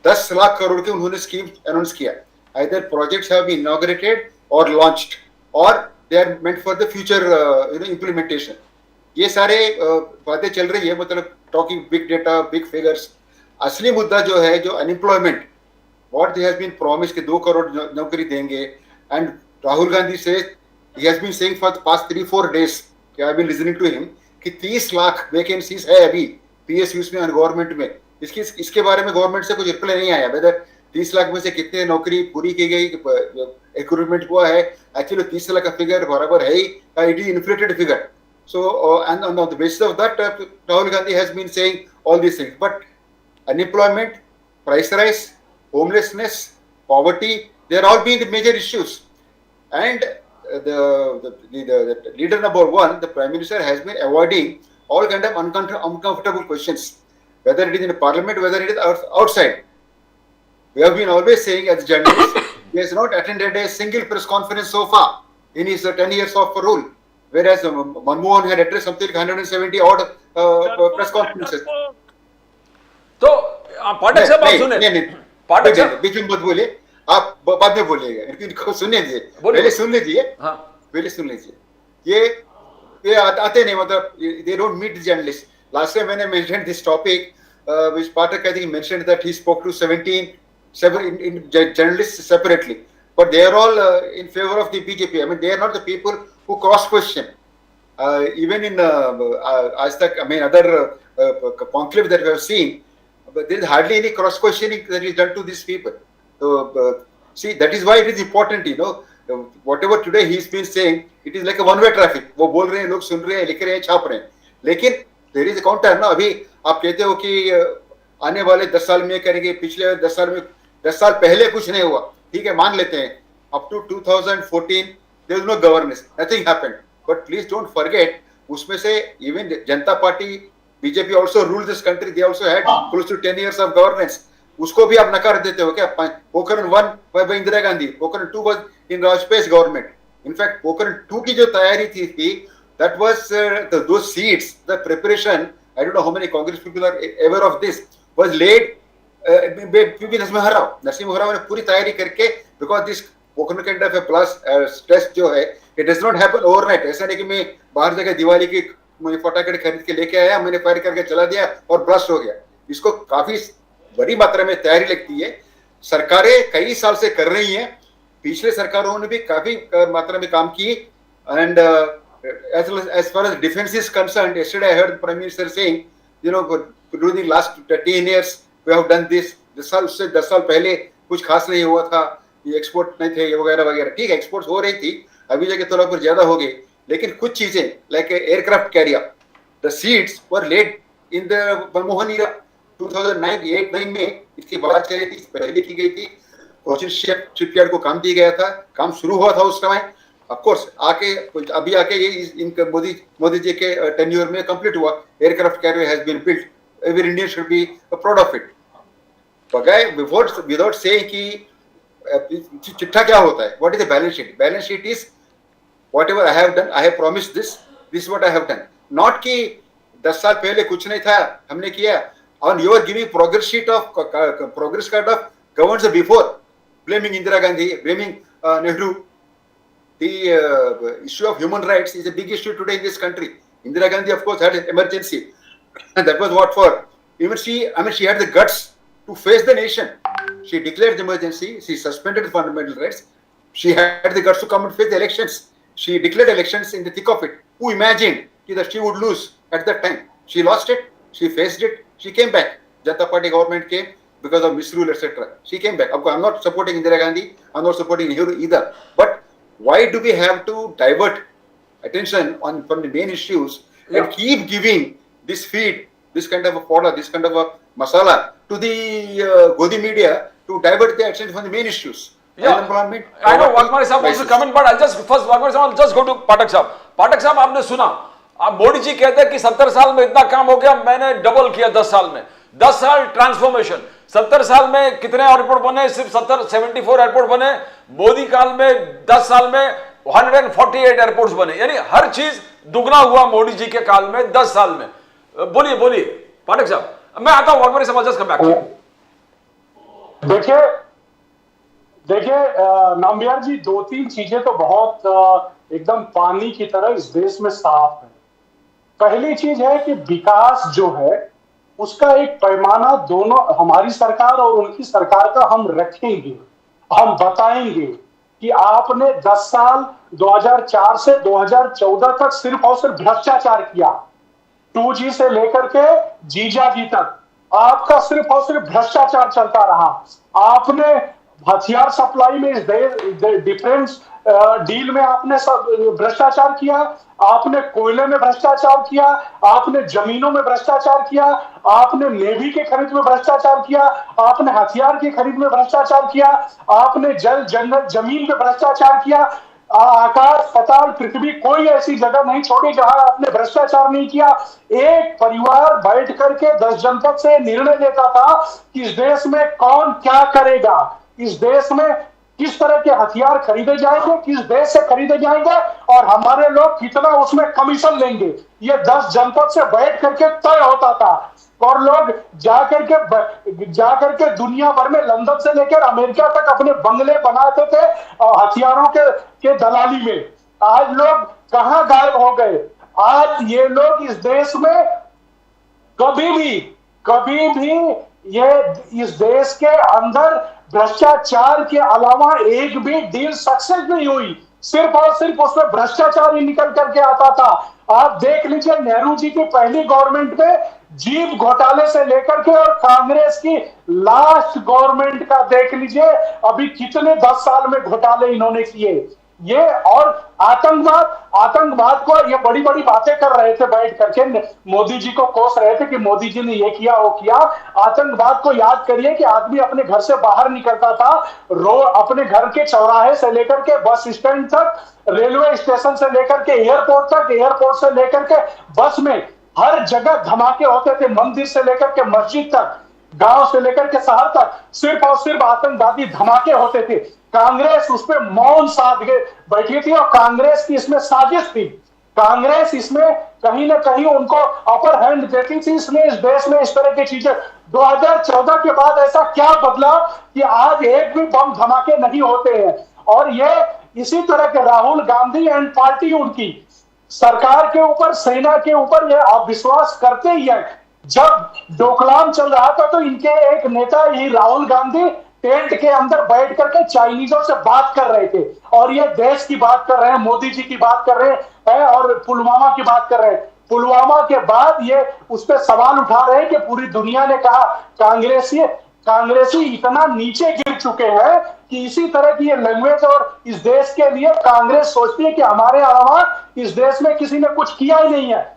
10 लाख करोड़ के उन्होंने स्कीम अनाउंस किया। either projects have been inaugurated or launched or they are meant for the future implementation. ये सारे बातें चल रही है, मतलब talking big data, big figures. असली मुद्दा जो है, जो unemployment, what they has been promised कि 2 करोड़ नौकरी देंगे, एंड राहुल गांधी से ही has been saying for the past 3-4 days कि I have been listening to him कि 30 लाख वैकेंसीज है अभी पीएसयूज में और गवर्नमेंट में। इसके बारे में गवर्नमेंट से कुछ रिप्लाई नहीं आया, वेदर 30 लाख में से कितने नौकरी पूरी की गई, रिक्रूटमेंट हुआ है। एक्चुअली 30 लाख का फिगर बराबर है ही, it is inflated figure. So, and on the basis of that, Rahul Gandhi has been saying all these things. But unemployment, price rise, homelessness, poverty, they are all being the major issues. And the leader number one, the Prime Minister, has been avoiding all kind of uncomfortable questions, whether it is in the parliament, whether it is outside. We have been always saying as journalists, he has not attended a single press conference so far in his 10 years of rule. Whereas Manmohan had addressed something like 170 odd press conferences. तो पाठक साहब आप सुने, पाठक साहब बीच में मत बोलिए, आप बाद में बोलिएगा, इनको सुनने दीजिए, पहले सुन लीजिए, पहले सुन लीजिए। ये आते नहीं, मतलब they don't meet the journalists. Last time मैंने mentioned this topic, which Pathak I think mentioned that he spoke to 17 journalists separately, but they are all in favor of the BJP. I mean, they are not the people who cross question. Even in Aaj Tak, I mean, other conclave that we have seen, but there is hardly any cross questioning that is done to these people. So see, that is why it is important, you know, whatever today he's been saying, it is like a one-way traffic. वो बोल रहे हैं, लोग सुन रहे हैं, लिख रहे हैं, छाप रहे हैं, लेकिन there is a counter ना. अभी आप कहते हो कि आने वाले 10 साल में करेंगे, पिछले 10 साल में, 10 साल पहले कुछ नहीं हुआ, ठीक है, मान लेते हैं. Up to 2014 there was no governance, nothing happened. But please don't forget, उसमें से even Janata party, BJP also ruled this country. They also had close to 10 years of governance. उसको भी आप नकार देते हो क्या? Pokhran 1 by Indira Gandhi, Pokhran 2 was in Vajpayee's government. In fact, Pokhran 2 की जो तैयारी थी, that was those seats, the preparation. I don't know how many Congress people are aware of this. Was laid PV Narasimha Rao ने पूरी तैयारी करके, because this Pokhran kind of a plus test जो है, it does not happen overnight. ऐसा नहीं कि मैं बाहर जाकर दिवाली की फटाखड़े खरीद के लेके आया, मैंने फायर करके चला दिया और ब्लास्ट हो गया. इसको काफी बड़ी मात्रा में तैयारी लगती है. सरकारें कई साल से कर रही हैं, पिछले सरकारों ने भी काफी मात्रा में काम की. And as far as defense is concerned, yesterday I heard the Prime Minister saying, you know, during the last 10 years we have done this. 10 साल पहले कुछ खास नहीं हुआ था, ये एक्सपोर्ट नहीं थे, ये वगैरह वगैरह. ठीक है, एक्सपोर्ट हो रही थी, अभी जाके थोड़ा पर ज्यादा हो गई, लेकिन कुछ चीजें like aircraft carrier, the seeds were laid in the Manmohan era 2009 में. इसकी बात चली थी, पहले की गई थी. कोचिन शिपयार्ड को काम दिया गया था, काम शुरू हुआ था उस समय. ऑफ कोर्स आके अभी आके ये इनका मोदी जी के टेन्योर में कंप्लीट हुआ. Aircraft carrier has been built. Every Indian should be proud of it. बगैर विदाउट सेइंग कि चिट्ठा क्या होता है, what is the balance sheet. Balance sheet is whatever I have done, I have promised this is what I have done. Not कि 10 साल पहले कुछ नहीं था, हमने किया. And you are giving progress sheet of progress card of governments before, blaming Indira Gandhi, blaming Nehru. The issue of human rights is a big issue today in this country. Indira Gandhi, of course, had an emergency, and that was what for. Even she had the guts to face the nation. She declared the emergency. She suspended the fundamental rights. She had the guts to come and face the elections. She declared elections in the thick of it. Who imagined that she would lose at that time? She lost it. She faced it. She came back. Janata Party government came because of misrule, etc. She came back. I'm not supporting Indira Gandhi. I'm not supporting Nehru either. But why do we have to divert attention from the main issues and keep giving this feed, this kind of a fodder, this kind of a masala to the Godi media to divert the attention from the main issues? Yeah, I know Wagmare साहब wants to comment, but I'll just first Wagmare साहब, I'll just go to Pathak साहब. Pathak साहब, आपने सुना, अब मोदी जी कहते हैं कि 70 साल में इतना काम हो गया, मैंने डबल किया 10 साल में. 10 साल ट्रांसफॉर्मेशन. 70 साल में कितने एयरपोर्ट बने? सिर्फ 74 एयरपोर्ट बने. मोदी काल में 10 साल में 148 एयरपोर्ट्स बने. यानी हर चीज दुगना हुआ मोदी जी के काल में 10 साल में. बोलिए पाठक साहब. मैं आता हूं वागमरे साहब, जस्ट कम बैक. देखिए नाम्बियार जी, 2-3 चीजें तो बहुत एकदम पानी की तरह इस देश में साफ है. पहली चीज है कि विकास जो है उसका एक पैमाना दोनों, हमारी सरकार और उनकी सरकार का, हम रखेंगे. हम बताएंगे कि आपने 10 साल 2004 से 2014 तक सिर्फ और सिर्फ भ्रष्टाचार किया. 2G से लेकर के जीजा जी तक आपका सिर्फ और सिर्फ भ्रष्टाचार चलता रहा. आपने हथियार सप्लाई में, डिफेंस डील में आपने भ्रष्टाचार किया. आपने कोयले में भ्रष्टाचार किया. आपने जमीनों में भ्रष्टाचार किया. आपने नेवी के खरीद में भ्रष्टाचार किया. आपने हथियार की खरीद में भ्रष्टाचार किया. आपने जल जंगल जमीन में भ्रष्टाचार किया. आकाश पाताल पृथ्वी कोई ऐसी जगह नहीं छोड़ी जहां आपने भ्रष्टाचार नहीं किया. एक परिवार बैठ करके 10 जनपद से निर्णय लेता था कि इस देश में कौन क्या करेगा, इस देश में किस तरह के हथियार खरीदे जाएंगे, किस देश से खरीदे जाएंगे और हमारे लोग कितना उसमें कमीशन लेंगे. ये 10 जनपद से बैठ करके तय होता था. और लोग जाकर के दुनिया भर में, लंदन से लेकर अमेरिका तक अपने बंगले बनाते थे हथियारों के दलाली में. आज लोग कहां गायब हो गए. आज ये लोग इस देश में कभी भी ये इस देश के अंदर भ्रष्टाचार के अलावा एक भी डील सक्सेस नहीं हुई. सिर्फ और सिर्फ उसमें भ्रष्टाचार ही निकल करके आता था. आप देख लीजिए नेहरू जी की पहली गवर्नमेंट में जीप घोटाले से लेकर के और कांग्रेस की लास्ट गवर्नमेंट का देख लीजिए अभी कितने 10 साल में घोटाले इन्होंने किए। ये और आतंकवाद को ये बड़ी बड़ी बातें कर रहे थे बैठ करके, मोदी जी को कोस रहे थे कि मोदी जी ने ये किया वो किया। आतंकवाद को याद करिए कि आदमी अपने घर से बाहर निकलता था, अपने घर के चौराहे से लेकर के बस स्टैंड तक, रेलवे स्टेशन से लेकर के एयरपोर्ट तक, एयरपोर्ट से लेकर के बस में, हर जगह धमाके होते थे, मंदिर से लेकर के मस्जिद तक, गांव से लेकर के शहर तक सिर्फ और सिर्फ आतंकवादी धमाके होते थे। कांग्रेस उस पर मौन साध के बैठी थी और कांग्रेस की इसमें साजिश थी। कांग्रेस इसमें कहीं ना कहीं उनको अपर हैंड देती थी, इसलिए इस देश में इस तरह की चीजें। 2014 के बाद ऐसा क्या बदला कि आज एक भी बम धमाके नहीं होते हैं। और ये इसी तरह के राहुल गांधी एंड पार्टी उनकी सरकार के ऊपर, सेना के ऊपर ये अविश्वास करते ही है। जब डोकलाम चल रहा था तो इनके एक नेता ही राहुल गांधी टेंट के अंदर बैठ करके चाइनीजों से बात कर रहे थे और ये देश की बात कर रहे हैं, मोदी जी की बात कर रहे हैं और पुलवामा की बात कर रहे हैं। पुलवामा के बाद ये उस पर सवाल उठा रहे हैं कि पूरी दुनिया ने कहा कांग्रेसी इतना नीचे गिर चुके हैं कि इसी तरह की ये लैंग्वेज, और इस देश के लिए कांग्रेस सोचती है कि हमारे अलावा इस देश में किसी ने कुछ किया ही नहीं है।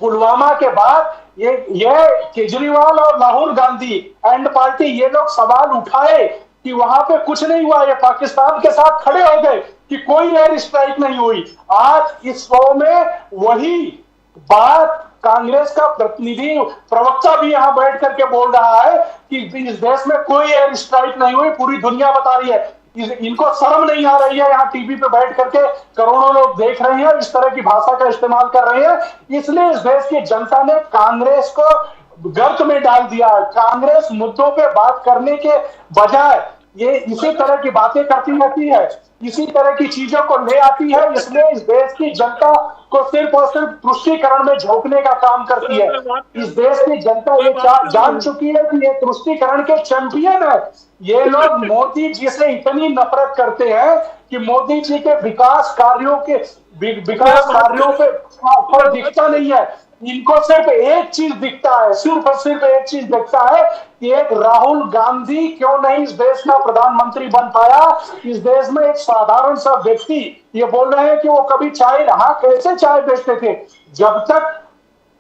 पुलवामा के बाद ये केजरीवाल और राहुल गांधी एंड पार्टी ये लोग सवाल उठाए कि वहां पे कुछ नहीं हुआ, ये पाकिस्तान के साथ खड़े हो गए कि कोई एयर स्ट्राइक नहीं हुई। आज इस शो में वही बात कांग्रेस का प्रतिनिधि प्रवक्ता भी यहां बैठ करके बोल रहा है कि इस देश में कोई एयर स्ट्राइक नहीं हुई, पूरी दुनिया बता रही है। इनको शर्म नहीं आ रही है, यहाँ टीवी पे बैठ करके करोड़ों लोग देख रहे हैं, इस तरह की भाषा का इस्तेमाल कर रहे हैं। इसलिए इस देश की जनता ने कांग्रेस को गर्त में डाल दिया है। कांग्रेस मुद्दों पे बात करने के बजाय ये इसी तरह की बातें करती रहती है, इसी तरह की चीजों को ले आती है। इसलिए इस देश की जनता को सिर्फ और सिर्फ तुष्टीकरण में झोंकने का काम करती है। इस देश की जनता ये जान चुकी है कि ये तुष्टीकरण के चैंपियन है। ये लोग मोदी जी से इतनी नफरत करते हैं कि मोदी जी के विकास कार्यों पे दिखता नहीं है। इनको सिर्फ एक चीज दिखता है, सिर्फ और सिर्फ एक चीज दिखता है कि एक राहुल गांधी क्यों नहीं इस देश का प्रधानमंत्री बन पाया। इस देश में एक साधारण सा व्यक्ति, ये बोल रहे हैं कि वो कभी चाय कैसे चाय बेचते थे। जब तक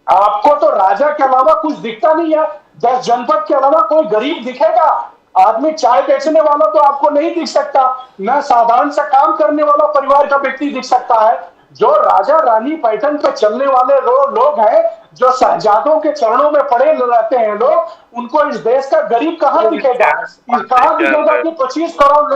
आपको तो राजा के अलावा कुछ दिखता नहीं है, 10 जनपद के अलावा कोई गरीब दिखेगा? आदमी चाय बेचने वाला तो आपको नहीं दिख सकता, न साधारण सा काम करने वाला परिवार का व्यक्ति दिख सकता है। जो राजा रानी पैटर्न पे चलने वाले लोग हैं, जो शहजादों के चरणों में पड़े रहते हैं लोग, उनको इस देश का गरीब कहाँ दिखेगा? कहाँ दिखेगा कि 25 करोड़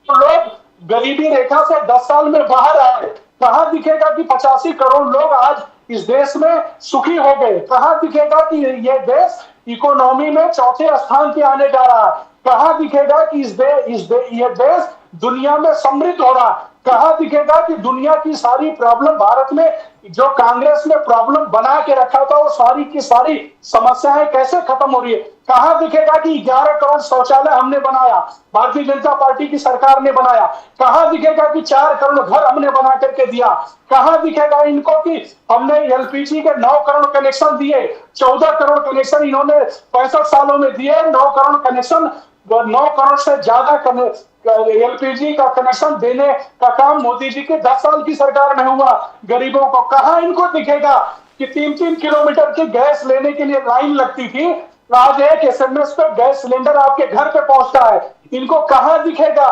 लोग गरीबी रेखा से 10 साल में बाहर आए? कहाँ दिखेगा कि 85 करोड़ लोग आज इस देश में सुखी हो गए? कहाँ दिखेगा कि ये देश इकोनॉमी में चौथे स्थान पे आने जा रहा है? कहाँ दिखेगा कि ये देश दुनिया में समृद्ध हो रहा है? कहाँ दिखेगा कि दुनिया की सारी प्रॉब्लम, भारत में जो कांग्रेस ने प्रॉब्लम बना के रखा था, वो सारी की सारी समस्याएं कैसे खत्म हो रही है? कहाँ दिखेगा कि 11 करोड़ शौचालय हमने बनाया, भारतीय जनता पार्टी की सरकार ने बनाया? कहाँ दिखेगा कि 4 करोड़ घर हमने बना करके दिया? कहाँ दिखेगा इनको कि हमने एलपीजी के 9 करोड़ कनेक्शन दिए, 14 करोड़ कनेक्शन इन्होंने 65 सालों में दिए, 9 करोड़ कनेक्शन, 9 करोड़ से ज्यादा एलपीजी का कनेक्शन देने का काम मोदी जी के 10 साल की सरकार में हुआ। गरीबों को कहाँ इनको दिखेगा कि 3-3 किलोमीटर की गैस लेने के लिए लाइन लगती थी, आज एक एसएमएस पे गैस सिलेंडर आपके घर पे पहुंचता है। इनको कहाँ दिखेगा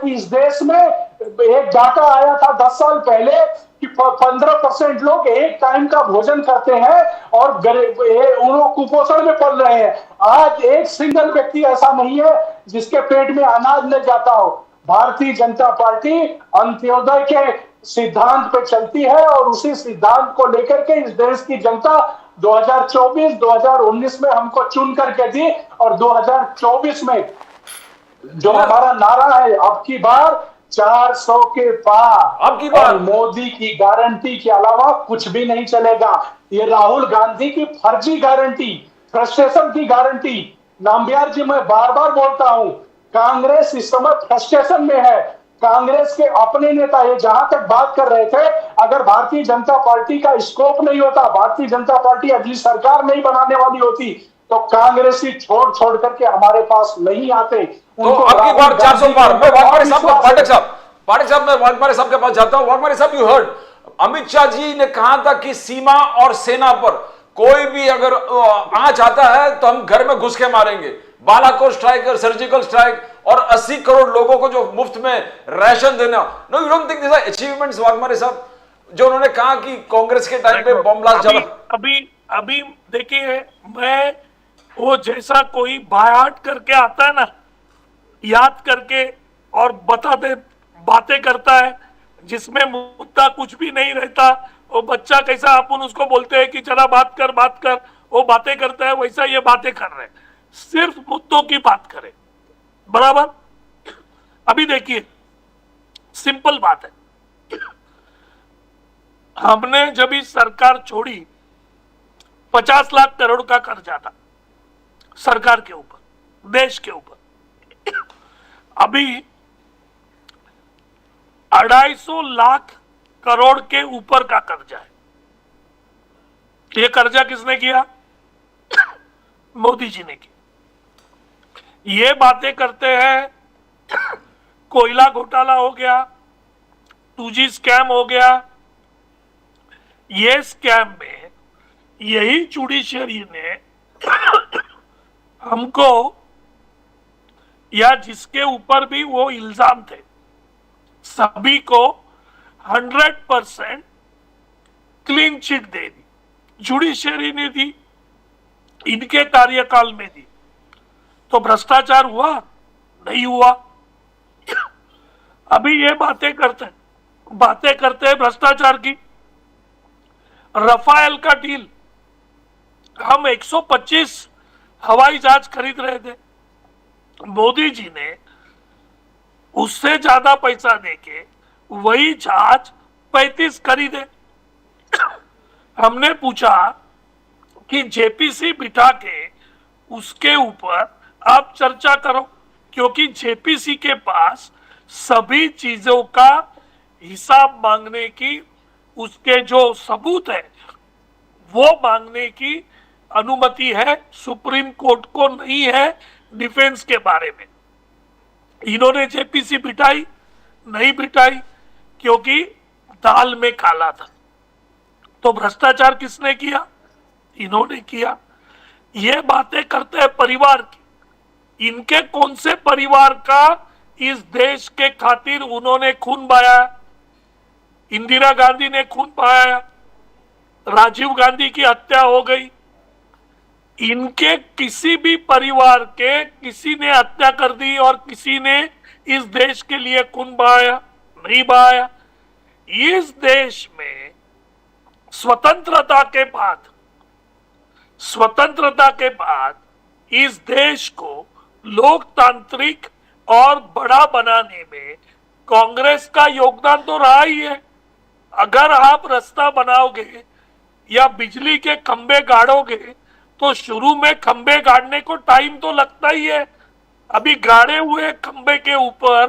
कि इस देश में एक डाटा आया था 10 साल पहले कि 15% लोग एक टाइम का भोजन करते हैं और उन्होंने कुपोषण में पल रहे हैं। आज एक सिंगल व्यक्ति ऐसा नहीं है जिसके पेट में अनाज न जाता हो। भारतीय जनता पार्टी अंत्योदय के सिद्धांत पे चलती है और उसी सिद्धांत को लेकर के इस देश की जनता 2024-2019 में हमको चुन करके दी और 2024 में जो हमारा नारा है, अब की बार 400 के पार, अब की बार मोदी की गारंटी के अलावा कुछ भी नहीं चलेगा। ये राहुल गांधी की फर्जी गारंटी, फ्रस्ट्रेशन की गारंटी। नाम्बियार जी, मैं बार बार बोलता हूं, कांग्रेस इस समय फ्रस्ट्रेशन में है। कांग्रेस के अपने नेता ये जहां तक बात कर रहे थे, अगर भारतीय जनता पार्टी का स्कोप नहीं होता, भारतीय जनता पार्टी अगली सरकार नहीं बनाने वाली होती, तो कांग्रेसी छोड़ छोड़ करके हमारे पास नहीं आते। तो अब की बार 400 पार। मैं वाघमारे साहब पाठक साहब मैं वाघमारे साहब के पास जाता हूं। वाघमारे साहब, यू हर्ड अमित शाह जी ने कहा था कि सीमा और सेना पर कोई भी अगर आंच आता है तो हम घर में घुस के मारेंगे। बालाकोट स्ट्राइक और सर्जिकल स्ट्राइक और 80 करोड़ लोगों को जो मुफ्त में राशन देना। No, you don't think this are achievements Waghmare साहब, जो उन्होंने कहा कि कांग्रेस के टाइम पे बम ब्लास्ट चला? अभी देखिए, मैं वो जैसा कोई बायाट करके आता है ना, याद करके और बातें करता है जिसमें मुद्दा कुछ भी नहीं रहता, वो बच्चा कैसा अपन उसको बोलते हैं कि चला बात कर, वो बातें करता है, वैसा ये बातें कर रहे हैं, सिर्फ मुद्दों की बात करें, बराबर। अभी देखिए, सिंपल बात है, हमने जब इस सरकार छोड़ी 50 लाख करोड़ का कर्जा था सरकार के ऊपर, देश के ऊपर। अभी 250 लाख करोड़ के ऊपर का कर्जा है। ये कर्जा किसने किया? मोदी जी ने की। ये बातें करते हैं कोयला घोटाला हो गया, 2G स्कैम हो गया। ये स्कैम में यही जुडिशरी ने हमको, या जिसके ऊपर भी वो इल्जाम थे, सभी को 100% क्लीन चिट दे दी, जुडिशरी ने दी, इनके कार्यकाल में दी। तो भ्रष्टाचार हुआ? नहीं हुआ। अभी ये बातें करते हैं भ्रष्टाचार की। रफाल का डील, हम 125 हवाई जहाज खरीद रहे थे, मोदी जी ने उससे ज्यादा पैसा देके वही जहाज 35 खरीदे। हमने पूछा कि जेपीसी बिठा के उसके ऊपर आप चर्चा करो, क्योंकि जेपीसी के पास सभी चीजों का हिसाब मांगने की, उसके जो सबूत है वो मांगने की अनुमति है, सुप्रीम कोर्ट को नहीं है डिफेंस के बारे में। इन्होंने जेपीसी बिठाई नहीं बिठाई, क्योंकि दाल में काला था। तो भ्रष्टाचार किसने किया? इन्होंने किया। ये बातें करते हैं परिवार की, इनके कौन से परिवार का इस देश के खातिर उन्होंने खून बहाया? इंदिरा गांधी ने खून बहाया, राजीव गांधी की हत्या हो गई। इनके किसी भी परिवार के किसी ने हत्या कर दी और किसी ने इस देश के लिए खून बहाया? नहीं बहाया। इस देश में स्वतंत्रता के बाद इस देश को लोकतांत्रिक और बड़ा बनाने में कांग्रेस का योगदान तो रहा ही है। अगर आप रास्ता बनाओगे या बिजली के खंभे गाड़ोगे तो शुरू में खंभे गाड़ने को टाइम तो लगता ही है। अभी गाड़े हुए खंभे के ऊपर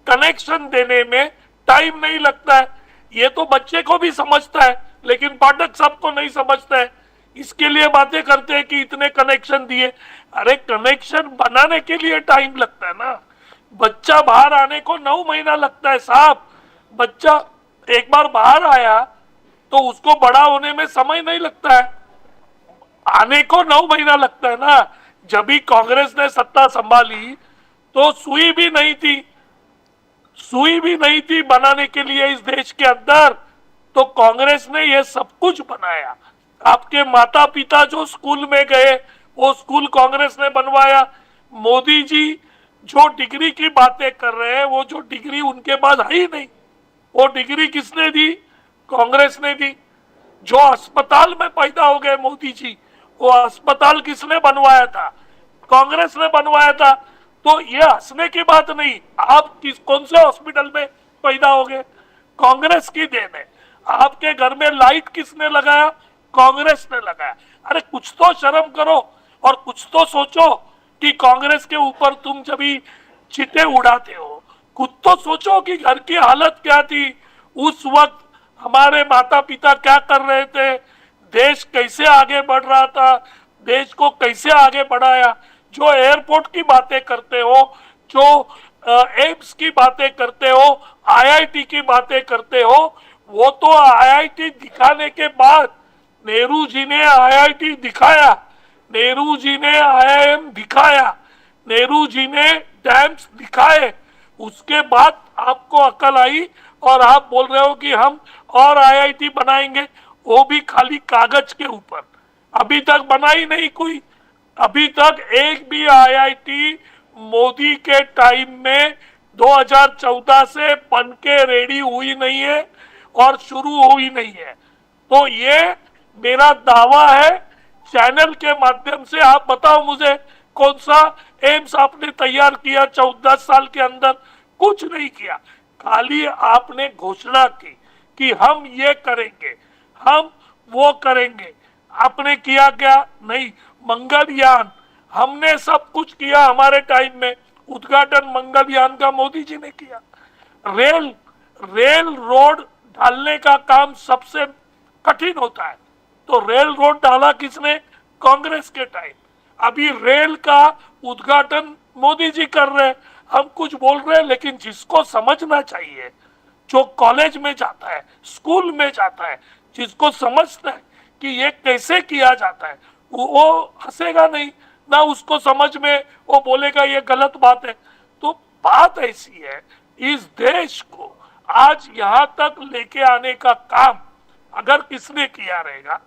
कनेक्शन देने में टाइम नहीं लगता है। ये तो बच्चे को भी समझता है, लेकिन पाठक साहब को नहीं समझता है। इसके लिए बातें करते हैं कि इतने कनेक्शन दिए। अरे कनेक्शन बनाने के लिए टाइम लगता है ना। बच्चा बाहर आने को 9 महीना लगता है साहब। बच्चा एक बार बाहर आया तो उसको बड़ा होने में समय नहीं लगता है, आने को 9 महीना लगता है ना। जब भी कांग्रेस ने सत्ता संभाली तो सुई भी नहीं थी बनाने के लिए इस देश के अंदर। तो कांग्रेस ने ये सब कुछ बनाया। आपके माता पिता जो स्कूल में गए वो स्कूल कांग्रेस ने बनवाया। मोदी जी जो डिग्री की बातें कर रहे हैं, वो जो डिग्री उनके पास है ही नहीं, वो डिग्री किसने दी? कांग्रेस ने दी। जो अस्पताल में पैदा हो गए मोदी जी, वो अस्पताल किसने बनवाया था? कांग्रेस ने बनवाया था। तो ये हंसने की बात नहीं। आप कौन से हॉस्पिटल में पैदा हो गए? कांग्रेस की देन है। आपके घर में लाइट किसने लगाया? कांग्रेस ने लगाया। अरे कुछ तो शर्म करो और कुछ तो सोचो कि कांग्रेस के ऊपर तुम जब चिट्टे उड़ाते हो, खुद तो सोचो कि घर की हालत क्या थी उस वक्त, हमारे माता पिता क्या कर रहे थे, देश कैसे आगे बढ़ रहा था, देश को कैसे आगे बढ़ाया। जो एयरपोर्ट की बातें करते हो, जो एम्स की बातें करते हो, आईआईटी की बातें करते हो, वो तो आईआईटी दिखाने के बाद नेहरू जी ने आईआईटी दिखाया, नेहरू जी ने आईआईएम दिखाया, नेहरू जी ने डैम्स दिखाए, उसके बाद आपको अकल आई और आप बोल रहे हो कि हम और आईआईटी बनाएंगे, वो भी खाली कागज के ऊपर। अभी तक बनाई नहीं कोई, अभी तक एक भी आईआईटी मोदी के टाइम में 2014 से बन के रेडी हुई नहीं है और शुरू हुई नहीं है। तो ये मेरा दावा है, चैनल के माध्यम से आप बताओ मुझे कौन सा एम्स आपने तैयार किया 14 साल के अंदर? कुछ नहीं किया, खाली आपने घोषणा की कि हम ये करेंगे, हम वो करेंगे। आपने किया क्या? नहीं। मंगलयान हमने सब कुछ किया, हमारे टाइम में उद्घाटन मंगलयान का मोदी जी ने किया। रेल रोड डालने का काम सबसे कठिन होता है, तो रेल रोड डाला किसने? कांग्रेस के टाइम। अभी रेल का उद्घाटन मोदी जी कर रहे हैं, हम कुछ बोल रहे हैं, लेकिन जिसको समझना चाहिए, जो कॉलेज में जाता है, स्कूल में जाता है, जिसको समझता है कि ये कैसे किया जाता है, वो हंसेगा नहीं ना, उसको समझ में वो बोलेगा ये गलत बात है। तो बात ऐसी है, इस देश को आज यहां तक लेके आने का काम अगर किसने किया रहेगा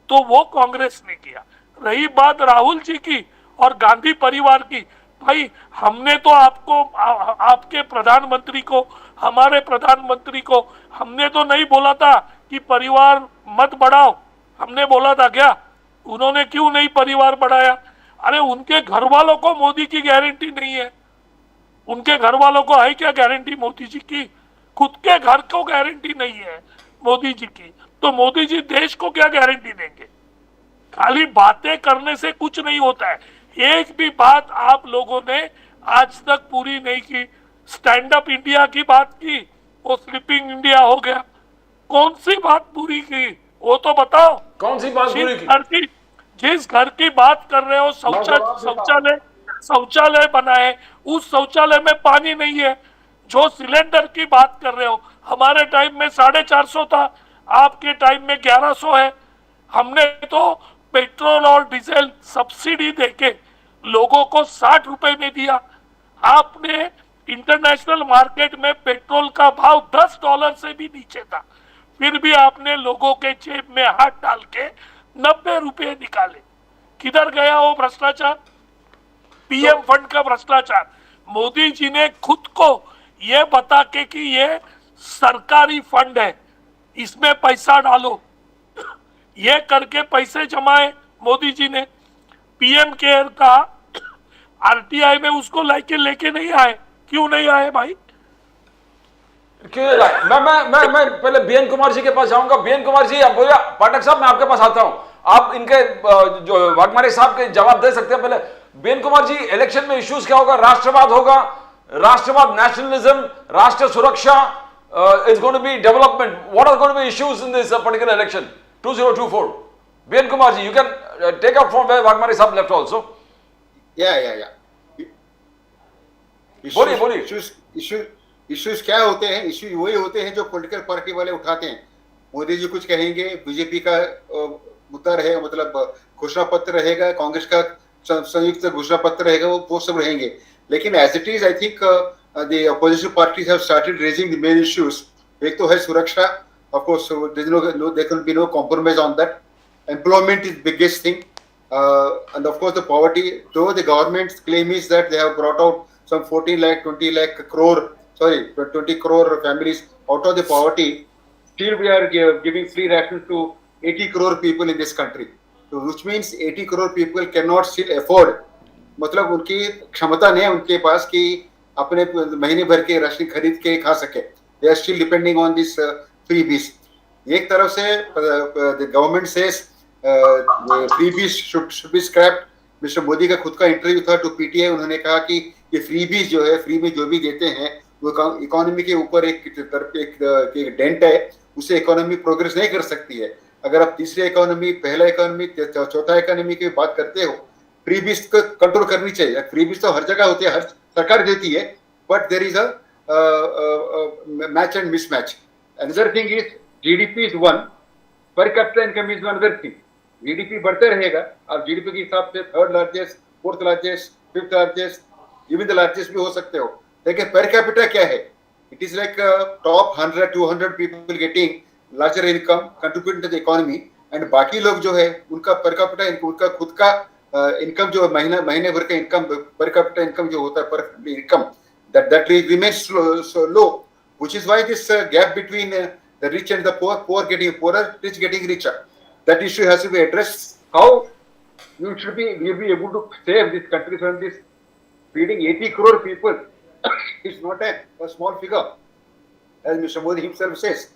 तो वो कांग्रेस ने किया। रही बात राहुल जी की और गांधी परिवार की, भाई हमने तो आपको, आपके प्रधानमंत्री को, हमारे प्रधानमंत्री को हमने तो नहीं बोला था कि परिवार मत बढ़ाओ, हमने बोला था क्या? उन्होंने क्यों नहीं परिवार बढ़ाया? अरे उनके घर वालों को मोदी की गारंटी नहीं है, उनके घर वालों को है क्या गारंटी मोदी जी की? खुद के घर को गारंटी नहीं है मोदी जी की, तो मोदी जी देश को क्या गारंटी देंगे? खाली बातें करने से कुछ नहीं होता है। एक भी बात आप लोगों ने आज तक पूरी नहीं की। स्टैंड अप इंडिया की बात की, वो स्लीपिंग इंडिया हो गया। कौन सी बात पूरी की वो तो बताओ। कौन सी बात पूरी की? जिस घर की बात कर रहे हो, शौचालय बनाए, उस शौचालय में पानी नहीं है। जो सिलेंडर की बात कर रहे हो, हमारे टाइम में 450 था, आपके टाइम में 1100 है। हमने तो पेट्रोल और डीजल सब्सिडी देके लोगों को 60 रुपए में दिया। आपने इंटरनेशनल मार्केट में पेट्रोल का भाव $10 से भी नीचे था, फिर भी आपने लोगों के जेब में हाथ डाल के 90 रुपए निकाले। किधर गया वो भ्रष्टाचार? पीएम फंड का भ्रष्टाचार। मोदी जी ने खुद को ये बता के कि ये सरकारी फंड है, इसमें पैसा डालो, ये करके पैसे जमाए मोदी जी ने। पीएम केयर का आरटीआई में उसको लेके नहीं आए। क्यों नहीं आए भाई? मैं पहले बीएन कुमार जी के पास जाऊंगा। बीएन कुमार जी, अब बोलिए पाठक साहब, मैं आपके पास आता हूं, आप इनके जो वाघमारे साहब के जवाब दे सकते हैं। पहले बीएन कुमार जी, इलेक्शन में इश्यूज क्या होगा? राष्ट्रवाद होगा, राष्ट्रवाद, नेशनलिज्म, राष्ट्र सुरक्षा, is going to be development. What are going to be issues in this particular election 2024? BN Kumar ji, you can take up from where Waghmare साहब लेफ्ट आल्सो। या बोलिए। इश्यूज क्या होते हैं? इश्यू वही होते हैं जो पॉलिटिकल पार्टी वाले उठाते हैं। मोदी जी कुछ कहेंगे, बीजेपी का मुद्दा रहेगा, मतलब घोषणा पत्र रहेगा, कांग्रेस का संयुक्त घोषणा पत्र रहेगा, वो सब रहेंगे। लेकिन as it is, I think the opposition parties have started raising the main issues. एक तो है सुरक्षा, of course there can be no compromise on that. Employment is biggest thing, and of course the poverty. Though the government's claim is that they have brought out some 20 crore families out of the poverty, still we are giving free ration to 80 crore people in this country. So which means 80 crore people cannot still afford, मतलब उनकी क्षमता नहीं है उनके पास कि अपने महीने भर के राशन खरीद के खा सके। They are still depending on this freebies. एक तरफ से the government says freebies should be scrapped. Mister Modi का खुद का इंटरव्यू था टू पीटीआई, उन्होंने कहा कि ये फ्रीबीज जो है, फ्री में जो भी देते हैं वो इकोनॉमी के ऊपर एक डेंट है, उससे इकोनॉमी प्रोग्रेस नहीं कर सकती है। अगर आप तीसरी इकोनॉमी, पहला इकोनॉमी, चौथा इकोनॉमी की बात करते हो, फ्रीबीज को कंट्रोल करनी चाहिए। फ्रीबीज तो हर जगह होती है, हर सरकार देती है, but there is a match and mismatch. Another thing is GDP is one, per capita income is another thing. GDP बढ़ते रहेगा, आप जीडीपी के हिसाब से third largest, fourth largest, fifth largest, even the largest भी हो सकते हो, लेकिन पर कैपिटा क्या है? It is like top 100-200 people getting larger income contributing to the economy, and बाकी लोग जो है उनका पर कैपिटा, उनका खुद का इनकम जो महीने भर का इनकम, पर कैपिटा इनकम जो होता है, पर income that remains so low, which is why this gap between the rich and the poor getting poorer, rich getting richer. That issue has to be addressed. How we'll be able to save this country from this feeding 80 crore people? It's not a small figure, as Mr. Modi himself says.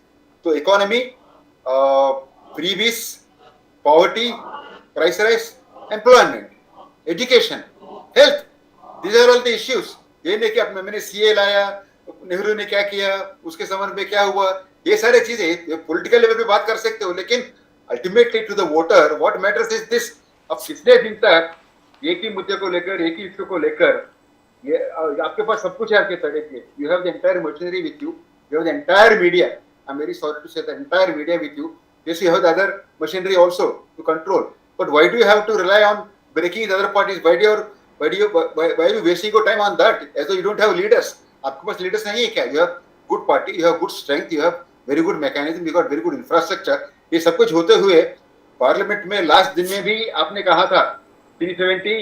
So economy, freebies, poverty, price rise, employment, education, health. These are all the issues. ये नहीं कि अब मैंने CA लाया, नेहरू ने क्या किया, उसके संबंध में क्या हुआ, ये सारे चीजें पॉलिटिकल लेवल पे बात कर सकते हो, लेकिन ultimately to the voter what matters is this. अब कितने दिन तक एक ही मुद्दे को लेकर, एक ही इश्यू को लेकर, ये आपके पास सब कुछ है आपके तरह, you have the entire machinery with you, you have the entire media, I am very sorry to say the entire media with you, yes you have the other machinery also to control, but why do you have to rely on breaking the other parties? Why are you wasting your time on that as though you don't have leaders? आपके पास leaders नहीं है क्या? You have good party, you have good strength, you have very good mechanism, you got very good infrastructure. ये सब कुछ होते हुए parliament में लास्ट दिन में भी आपने कहा था 370,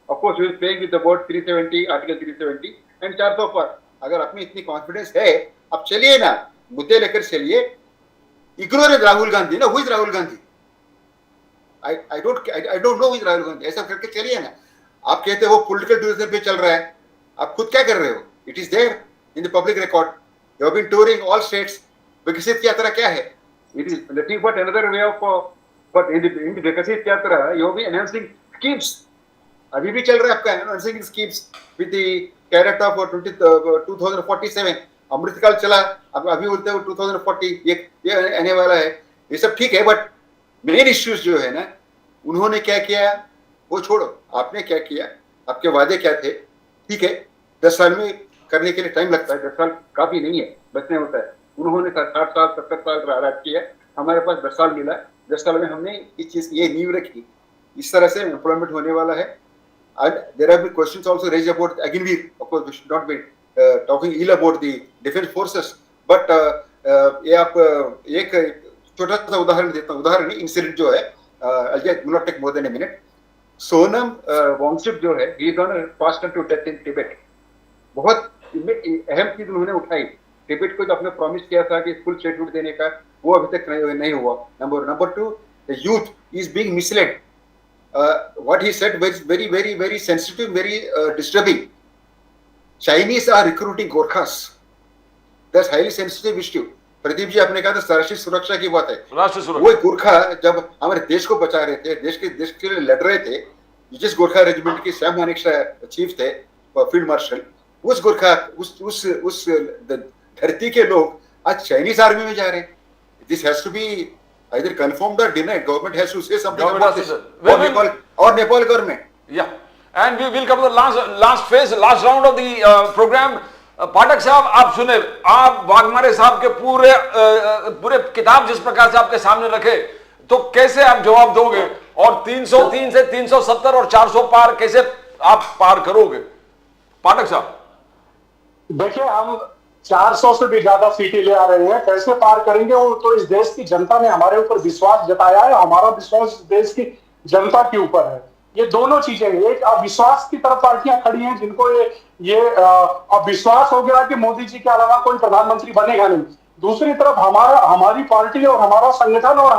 of course you are playing with the word 370, article 370 and 400 पर। अगर आप में इतनी कॉन्फिडेंस है, अब चलिए ना, मुद्दे लेकर चलिए। Ignore Rahul Gandhi, no, who is Rahul Gandhi? I don't know who is Rahul Gandhi. ऐसा करके चलिए ना। आप कहते हो पॉलिटिकल टूरिज्म पे चल रहा है, आप खुद क्या कर रहे हो? It is there in the public record, you have been touring all states. विकसित यात्रा क्या है? It is nothing but another way of, but in the विकसित यात्रा you have been enhancing schemes. अभी भी चल रहा है आपका enhancing schemes with the carrot of 2047। अमृतकाल चला, अब अभी बोलते हो 2040 ये आने वाला है। ये सब ठीक है, बट मेन इश्यूज जो है ना, उन्होंने क्या किया वो छोड़ो, आपने क्या किया, आपके वादे क्या थे? ठीक है, 10 साल में करने के लिए टाइम लगता है, 10 साल काफी नहीं है, बचने होता है। उन्होंने 60 साल 70 साल राज किया, हमारे पास 10 साल मिला, 10 साल में हमने इस चीज ये नींव रखी। इस तरह से एम्प्लॉयमेंट होने वाला है। And there have been questions also raised about Agnivir. Of course, we should not be talking ill about the defense forces, but ये आप एक छोटा सा उदाहरण देता हूँ, उदाहरण इंसिडेंट जो है, will not take more than a minute. Sonam Wangchuck जो है, he is on a fast to death in Tibet. बहुत अहम चीज उन्होंने उठाई, टिबेट को जो आपने प्रॉमिस किया था कि फुल शेड्यूल देने का, वो अभी तक नहीं हुआ। Number 2, the youth is being misled. What he said was very sensitive, very disturbing. Chinese are recruiting Gorkhas. That's highly sensitive issue. Pradeep ji आपने कहा था राष्ट्रीय सुरक्षा की बात है। राष्ट्रीय सुरक्षा, वो गोरखा जब हमारे देश को बचा रहे थे, देश के लिए लड़ रहे थे, जिस गोरखा रेजिमेंट के सैम मानेकशा चीफ थे, फील्ड मार्शल, उस गोरखा उस धरती के लोग आज चाइनीज आर्मी में जा रहे हैं। This has to be either confirmed or denied. Government has to say something about this. Or Nepal government. Yeah, and we will come to the last phase, last round of the program. पाठक साहब, आप सुने, आप वाघमारे साहब के पूरे किताब जिस प्रकार से आपके सामने रखे, तो कैसे आप जवाब दोगे? और 303 से 370 और 400 पार कैसे आप पार करोगे? पाठक साहब, देखिए, हम 400 से भी ज्यादा सीटें ले आ रहे हैं, कैसे पार करेंगे? वो तो इस देश की जनता ने हमारे ऊपर विश्वास जताया है, हमारा विश्वास इस देश की जनता के ऊपर है। ये दोनों चीजें, एक अविश्वास की तरफ पार्टियां खड़ी हैं जिनको ये अविश्वास हो गया कि मोदी जी के अलावा कोई प्रधानमंत्री बनेगा नहीं। दूसरी तरफ हमारी पार्टी और हमारा संगठन और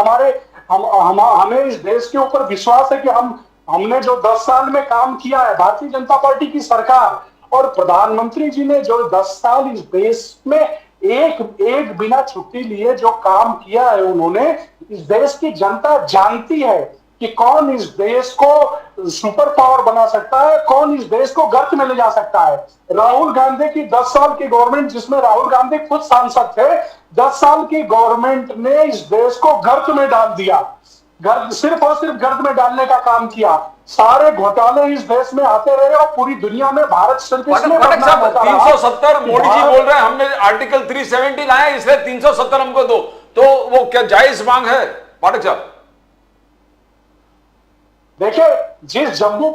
हमें इस देश के ऊपर विश्वास है कि हमने जो 10 साल में काम किया है, भारतीय जनता पार्टी की सरकार और प्रधानमंत्री जी ने जो 10 साल इस देश में एक बिना छुट्टी लिए जो काम किया है, उन्होंने, इस देश की जनता जानती है कि कौन इस देश को सुपर पावर बना सकता है, कौन इस देश को गर्त में ले जा सकता है। राहुल गांधी की 10 साल की गवर्नमेंट, जिसमें राहुल गांधी खुद सांसद थे, 10 साल की गवर्नमेंट ने इस देश को गर्त में डाल दिया। गर्द, सिर्फ और सिर्फ गर्द में डालने का काम किया। सारे घोटाले इस देश में आते रहे और पूरी दुनिया में भारत सिर्फ इसलिए बदनाम होता रहा। 370 मोदी जी बोल रहे हैं हमने आर्टिकल 370 लाया इसलिए 370 हमको दो, तो वो क्या जायज मांग है पाठक साहब? देखिए, जिस जम्मू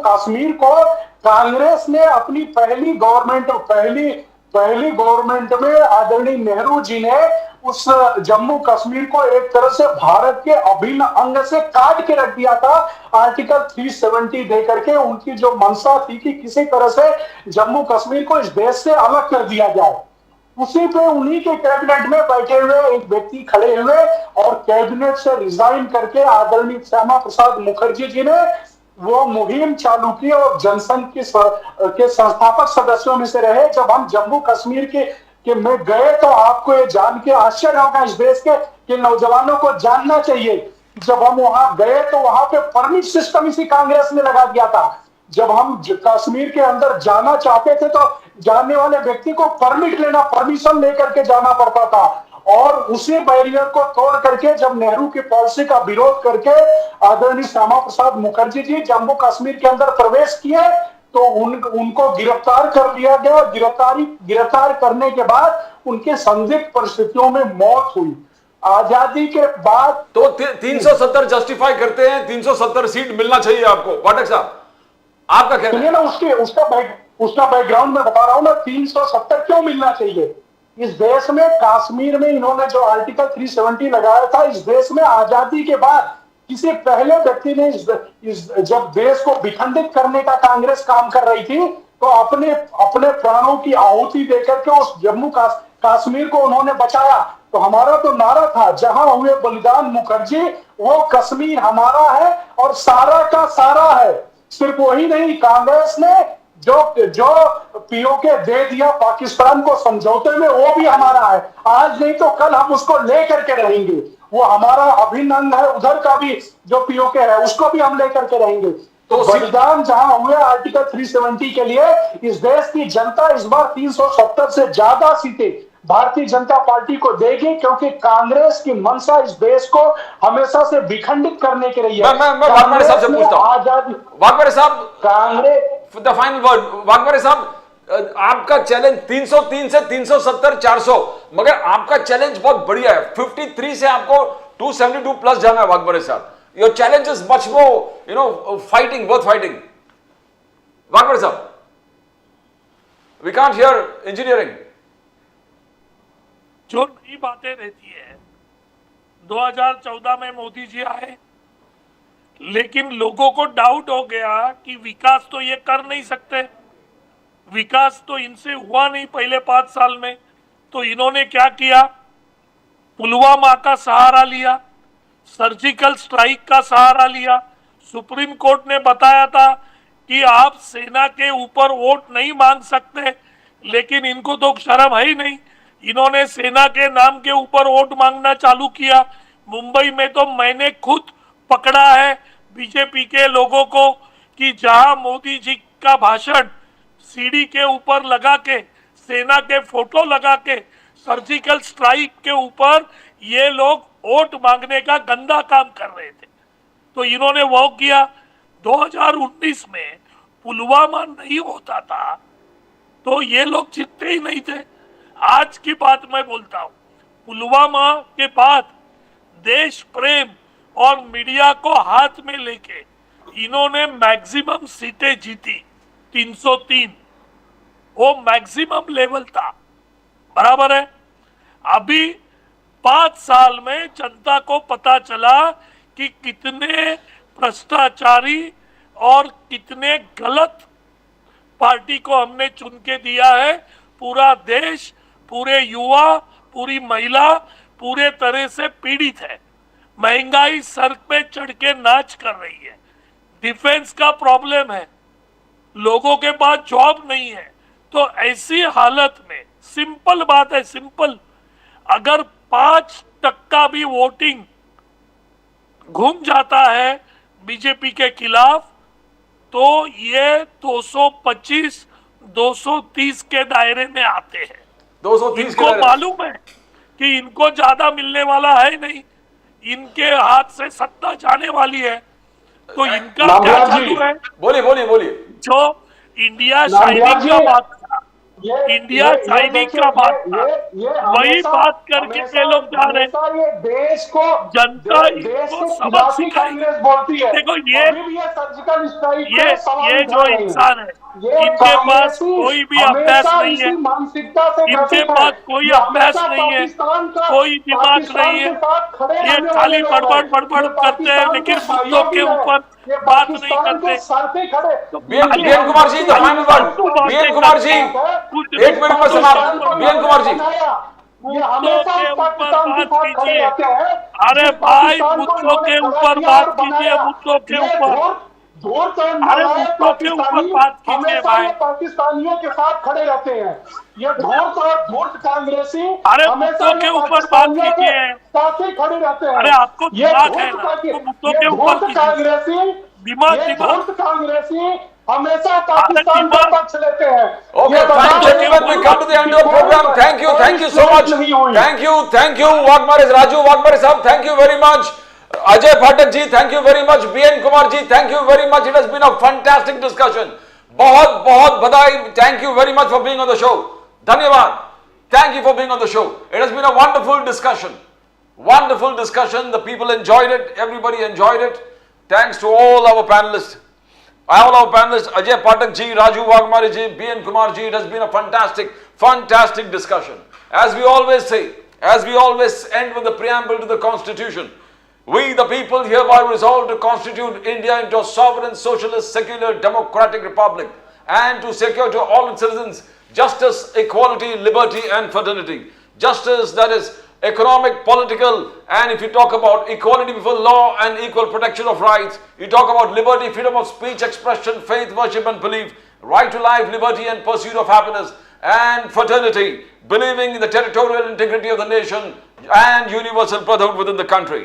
कश्मीर को कांग्रेस ने अपनी पहली गवर्नमेंट में आदरणीय नेहरू जी ने उस जम्मू कश्मीर को एक तरह से भारत के अभिन्न अंग से काट के रख दिया था, आर्टिकल 370 दे करके। उनकी जो मंशा थी कि किसी तरह से जम्मू कश्मीर को इस देश से अलग कर दिया जाए, उसी पे उन्हीं के कैबिनेट में बैठे हुए एक व्यक्ति खड़े हुए और कैबिनेट से रिजाइन करके आदरणीय श्यामा प्रसाद मुखर्जी जी ने वो मुहिम चालू की और जनसंघ के संस्थापक सदस्यों में से रहे। जब हम जम्मू कश्मीर के में गए तो आपको ये जान के आश्चर्य होगा, इस देश के नौजवानों को जानना चाहिए, जब हम वहां गए तो वहां पे परमिट सिस्टम इसी कांग्रेस ने लगा दिया था। जब हम कश्मीर के अंदर जाना चाहते थे तो जाने वाले व्यक्ति को परमिट लेना, परमिशन लेकर के जाना पड़ता था। और उसी बैरियर को तोड़ करके जब नेहरू की पॉलिसी का विरोध करके आदरणीय श्यामा प्रसाद मुखर्जी जी जम्मू कश्मीर के अंदर प्रवेश किए तो उनको गिरफ्तार कर लिया गया। गिरफ्तार करने के बाद उनके संदिग्ध परिस्थितियों में मौत हुई। आजादी के बाद तो 370 जस्टिफाई करते हैं, 370 सीट मिलना चाहिए आपको पाठक साहब, आपका कहना है? ना उसका बैकग्राउंड में बता रहा हूं ना, 370 क्यों मिलना चाहिए। इस देश में कश्मीर में इन्होंने जो आर्टिकल 370 लगाया था, इस देश में आजादी के बाद किसी पहले व्यक्ति ने जब देश को विखंडित करने का कांग्रेस काम कर रही थी तो अपने प्राणों की आहुति देकर के उस जम्मू कश्मीर को उन्होंने बचाया। तो हमारा तो नारा था, जहां हुए बलिदान मुखर्जी वो कश्मीर हमारा है और सारा का सारा है। सिर्फ वही नहीं, कांग्रेस ने जो पीओके दे दिया पाकिस्तान को समझौते में, वो भी हमारा है। आज नहीं तो कल हम उसको लेकर के रहेंगे, वो हमारा अभिन्न अंग है। उधर का भी जो पीओके है उसको भी हम लेकर के रहेंगे। तो बलिदान जहां हुए आर्टिकल 370 के लिए, इस देश की जनता इस बार 370 से ज्यादा सीटें भारतीय जनता पार्टी को देगी, क्योंकि कांग्रेस की मंशा इस देश को हमेशा से विखंडित करने की रही है। मैं वाघमारे साहब से पूछता हूं, आजादी वाघमारे साहब, Congress the final word, Waghmare साहब, आपका चैलेंज 303 से 370 400, मगर आपका चैलेंज बहुत बढ़िया है, 53 से आपको 272 प्लस जाना है वाघमारे साहब। Your challenge is much more fighting, worth fighting. Waghmare साहब, वी कांट हियर इंजीनियरिंग। जो नई बातें रहती है, 2014 में मोदी जी आए, लेकिन लोगों को डाउट हो गया कि विकास तो ये कर नहीं सकते, विकास तो इनसे हुआ नहीं पहले 5 साल में। तो इन्होंने क्या किया, पुलवामा का सहारा लिया, सर्जिकल स्ट्राइक का सहारा लिया। सुप्रीम कोर्ट ने बताया था कि आप सेना के ऊपर वोट नहीं मांग सकते, लेकिन इनको तो शर्म है ही नहीं, इन्होंने सेना के नाम के ऊपर वोट मांगना चालू किया। मुंबई में तो मैंने खुद पकड़ा है बीजेपी के लोगों को कि जहां मोदी जी का भाषण सीढ़ी के ऊपर लगा के, सेना के फोटो लगा के, सर्जिकल स्ट्राइक के ऊपर ये लोग वोट मांगने का गंदा काम कर रहे थे। तो इन्होंने वो किया। 2019 में पुलवामा नहीं होता था तो ये लोग जीतते ही नहीं थे। आज की बात मैं बोलता हूं, पुलवामा के बाद देश प्रेम और मीडिया को हाथ में लेके इन्होंने मैक्सिमम सीटें जीती, 303, वो मैक्सिमम लेवल था, बराबर है। अभी 5 साल में जनता को पता चला कि कितने भ्रष्टाचारी और कितने गलत पार्टी को हमने चुन के दिया है। पूरा देश, पूरे युवा, पूरी महिला पूरे तरह से पीड़ित है। महंगाई सर पे चढ़ के नाच कर रही है, डिफेंस का प्रॉब्लम है, लोगों के पास जॉब नहीं है। तो ऐसी हालत में सिंपल बात है, सिंपल, अगर 5% भी वोटिंग घूम जाता है बीजेपी के खिलाफ, तो ये 225 230 के दायरे में आते हैं। 230 इनको मालूम है कि इनको ज्यादा मिलने वाला है नहीं, इनके हाथ से सत्ता जाने वाली है, तो इनका क्या नामराज जी, चालू है? बोलिए बोलिए बोलिए। जो इंडिया नामराज शाइनिंग जी, का बात था, ये इंडिया शाइनिंग देखिए, का बात था, ये वही हमेशा- बात करके हमेशा- ये लोग जा रहे हैं। हमेशा ये देश को जनता देश इनको के सबक खिलाफ ही सिखाएगी। कांग्रेस बोलती है। देखो, ये अभी भी ये सर्जिकल स्ट्राइक ये पे सवाल ये उठा जो रहे हैं। इंसान है, ये इनके पास कांग्रेसी कोई भी अभ्यास हमेशा नहीं है, इसी मानसिकता से इनके ग्रसित है। पास कोई ये अभ्यास हमेशा नहीं है, पाकिस्तान का- कोई दिमाग पाकिस्तान नहीं है। के साथ खड़े ये रहने खाली वाले लोग बड़बड़ हैं। बड़बड़ ये करते हैं, पाकिस्तान लेकिन के मुद्दों के सहयोगी हैं। ऊपर ये बात नहीं पाकिस्तान करते। के सर पे खड़े BN Kumar ji, the final word. BN Kumar ji, एक मिनट में समाप्त। बीएन कुमार जी, ये हमेशा के उस पाकिस्तान के ऊपर बात साथ खड़े कीजिए। रहते हैं। अरे जिस भाई, पाकिस्तान को मुद्दों के इन्होंने ऊपर खड़ा किया बात और कीजिए, बनाया। मुद्दों के ये ऊपर। धूर्त और अरे नालायक मुद्दों के ऊपर पाकिस्तानी बात कीजिए हमेशा भाई। ये पाकिस्तानियों के साथ खड़े रहते हैं। ये धूर्त कांग्रेसी अरे हमेशा मुद्दों के ये ऊपर बात पाकिस्तानियों के कीजिए। साथ ही खड़े रहते हैं। अरे आपको ये दिमाग है धूर्त ना, कांग्रेसी- तो मुद्दों ये के ऊपर धूर्त कीजिए। कांग्रेसी दिमाग- ये दिमाग। धूर्त कांग्रेसी हमेशा पाकिस्तान का दिमाग- पक्ष लेते हैं। okay, ये fine बताओ- gentlemen, we come to the end of the program. Thank you so much. Thank you, Wagmaris, Raju Wagmaris sahab, thank you very much. Ajay Phatak ji, thank you very much. BN Kumar ji, thank you very much. It has been a fantastic discussion. बहुत बहुत बधाई. Thank you very much for being on the show. धन्यवाद. Thank you for being on the show. It has been a wonderful discussion. Wonderful discussion. The people enjoyed it. Everybody enjoyed it. Thanks to all our panelists. All our panelists, Ajay Pathak ji, Raju Wagmare ji, BN Kumar ji, it has been a fantastic discussion. As we always say, as we always end with the preamble to the Constitution, we the people hereby resolve to constitute India into a sovereign, socialist, secular, democratic republic and to secure to all its citizens justice, equality, liberty and fraternity. Justice, that is economic, political, and if you talk about equality before law and equal protection of rights, you talk about liberty, freedom of speech, expression, faith, worship and belief, right to life, liberty and pursuit of happiness, and fraternity, believing in the territorial integrity of the nation and universal brotherhood within the country.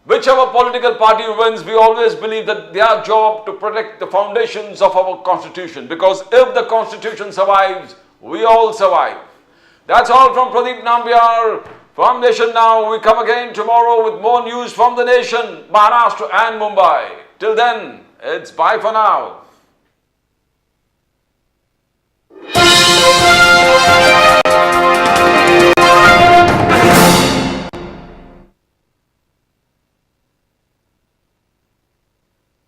Whichever political party wins, we always believe that their job to protect the foundations of our constitution, because if the constitution survives, we all survive. That's all from Pradeep Nambiar from Nation Now. We come again tomorrow with more news from the nation, Maharashtra and Mumbai. Till then, it's bye for now.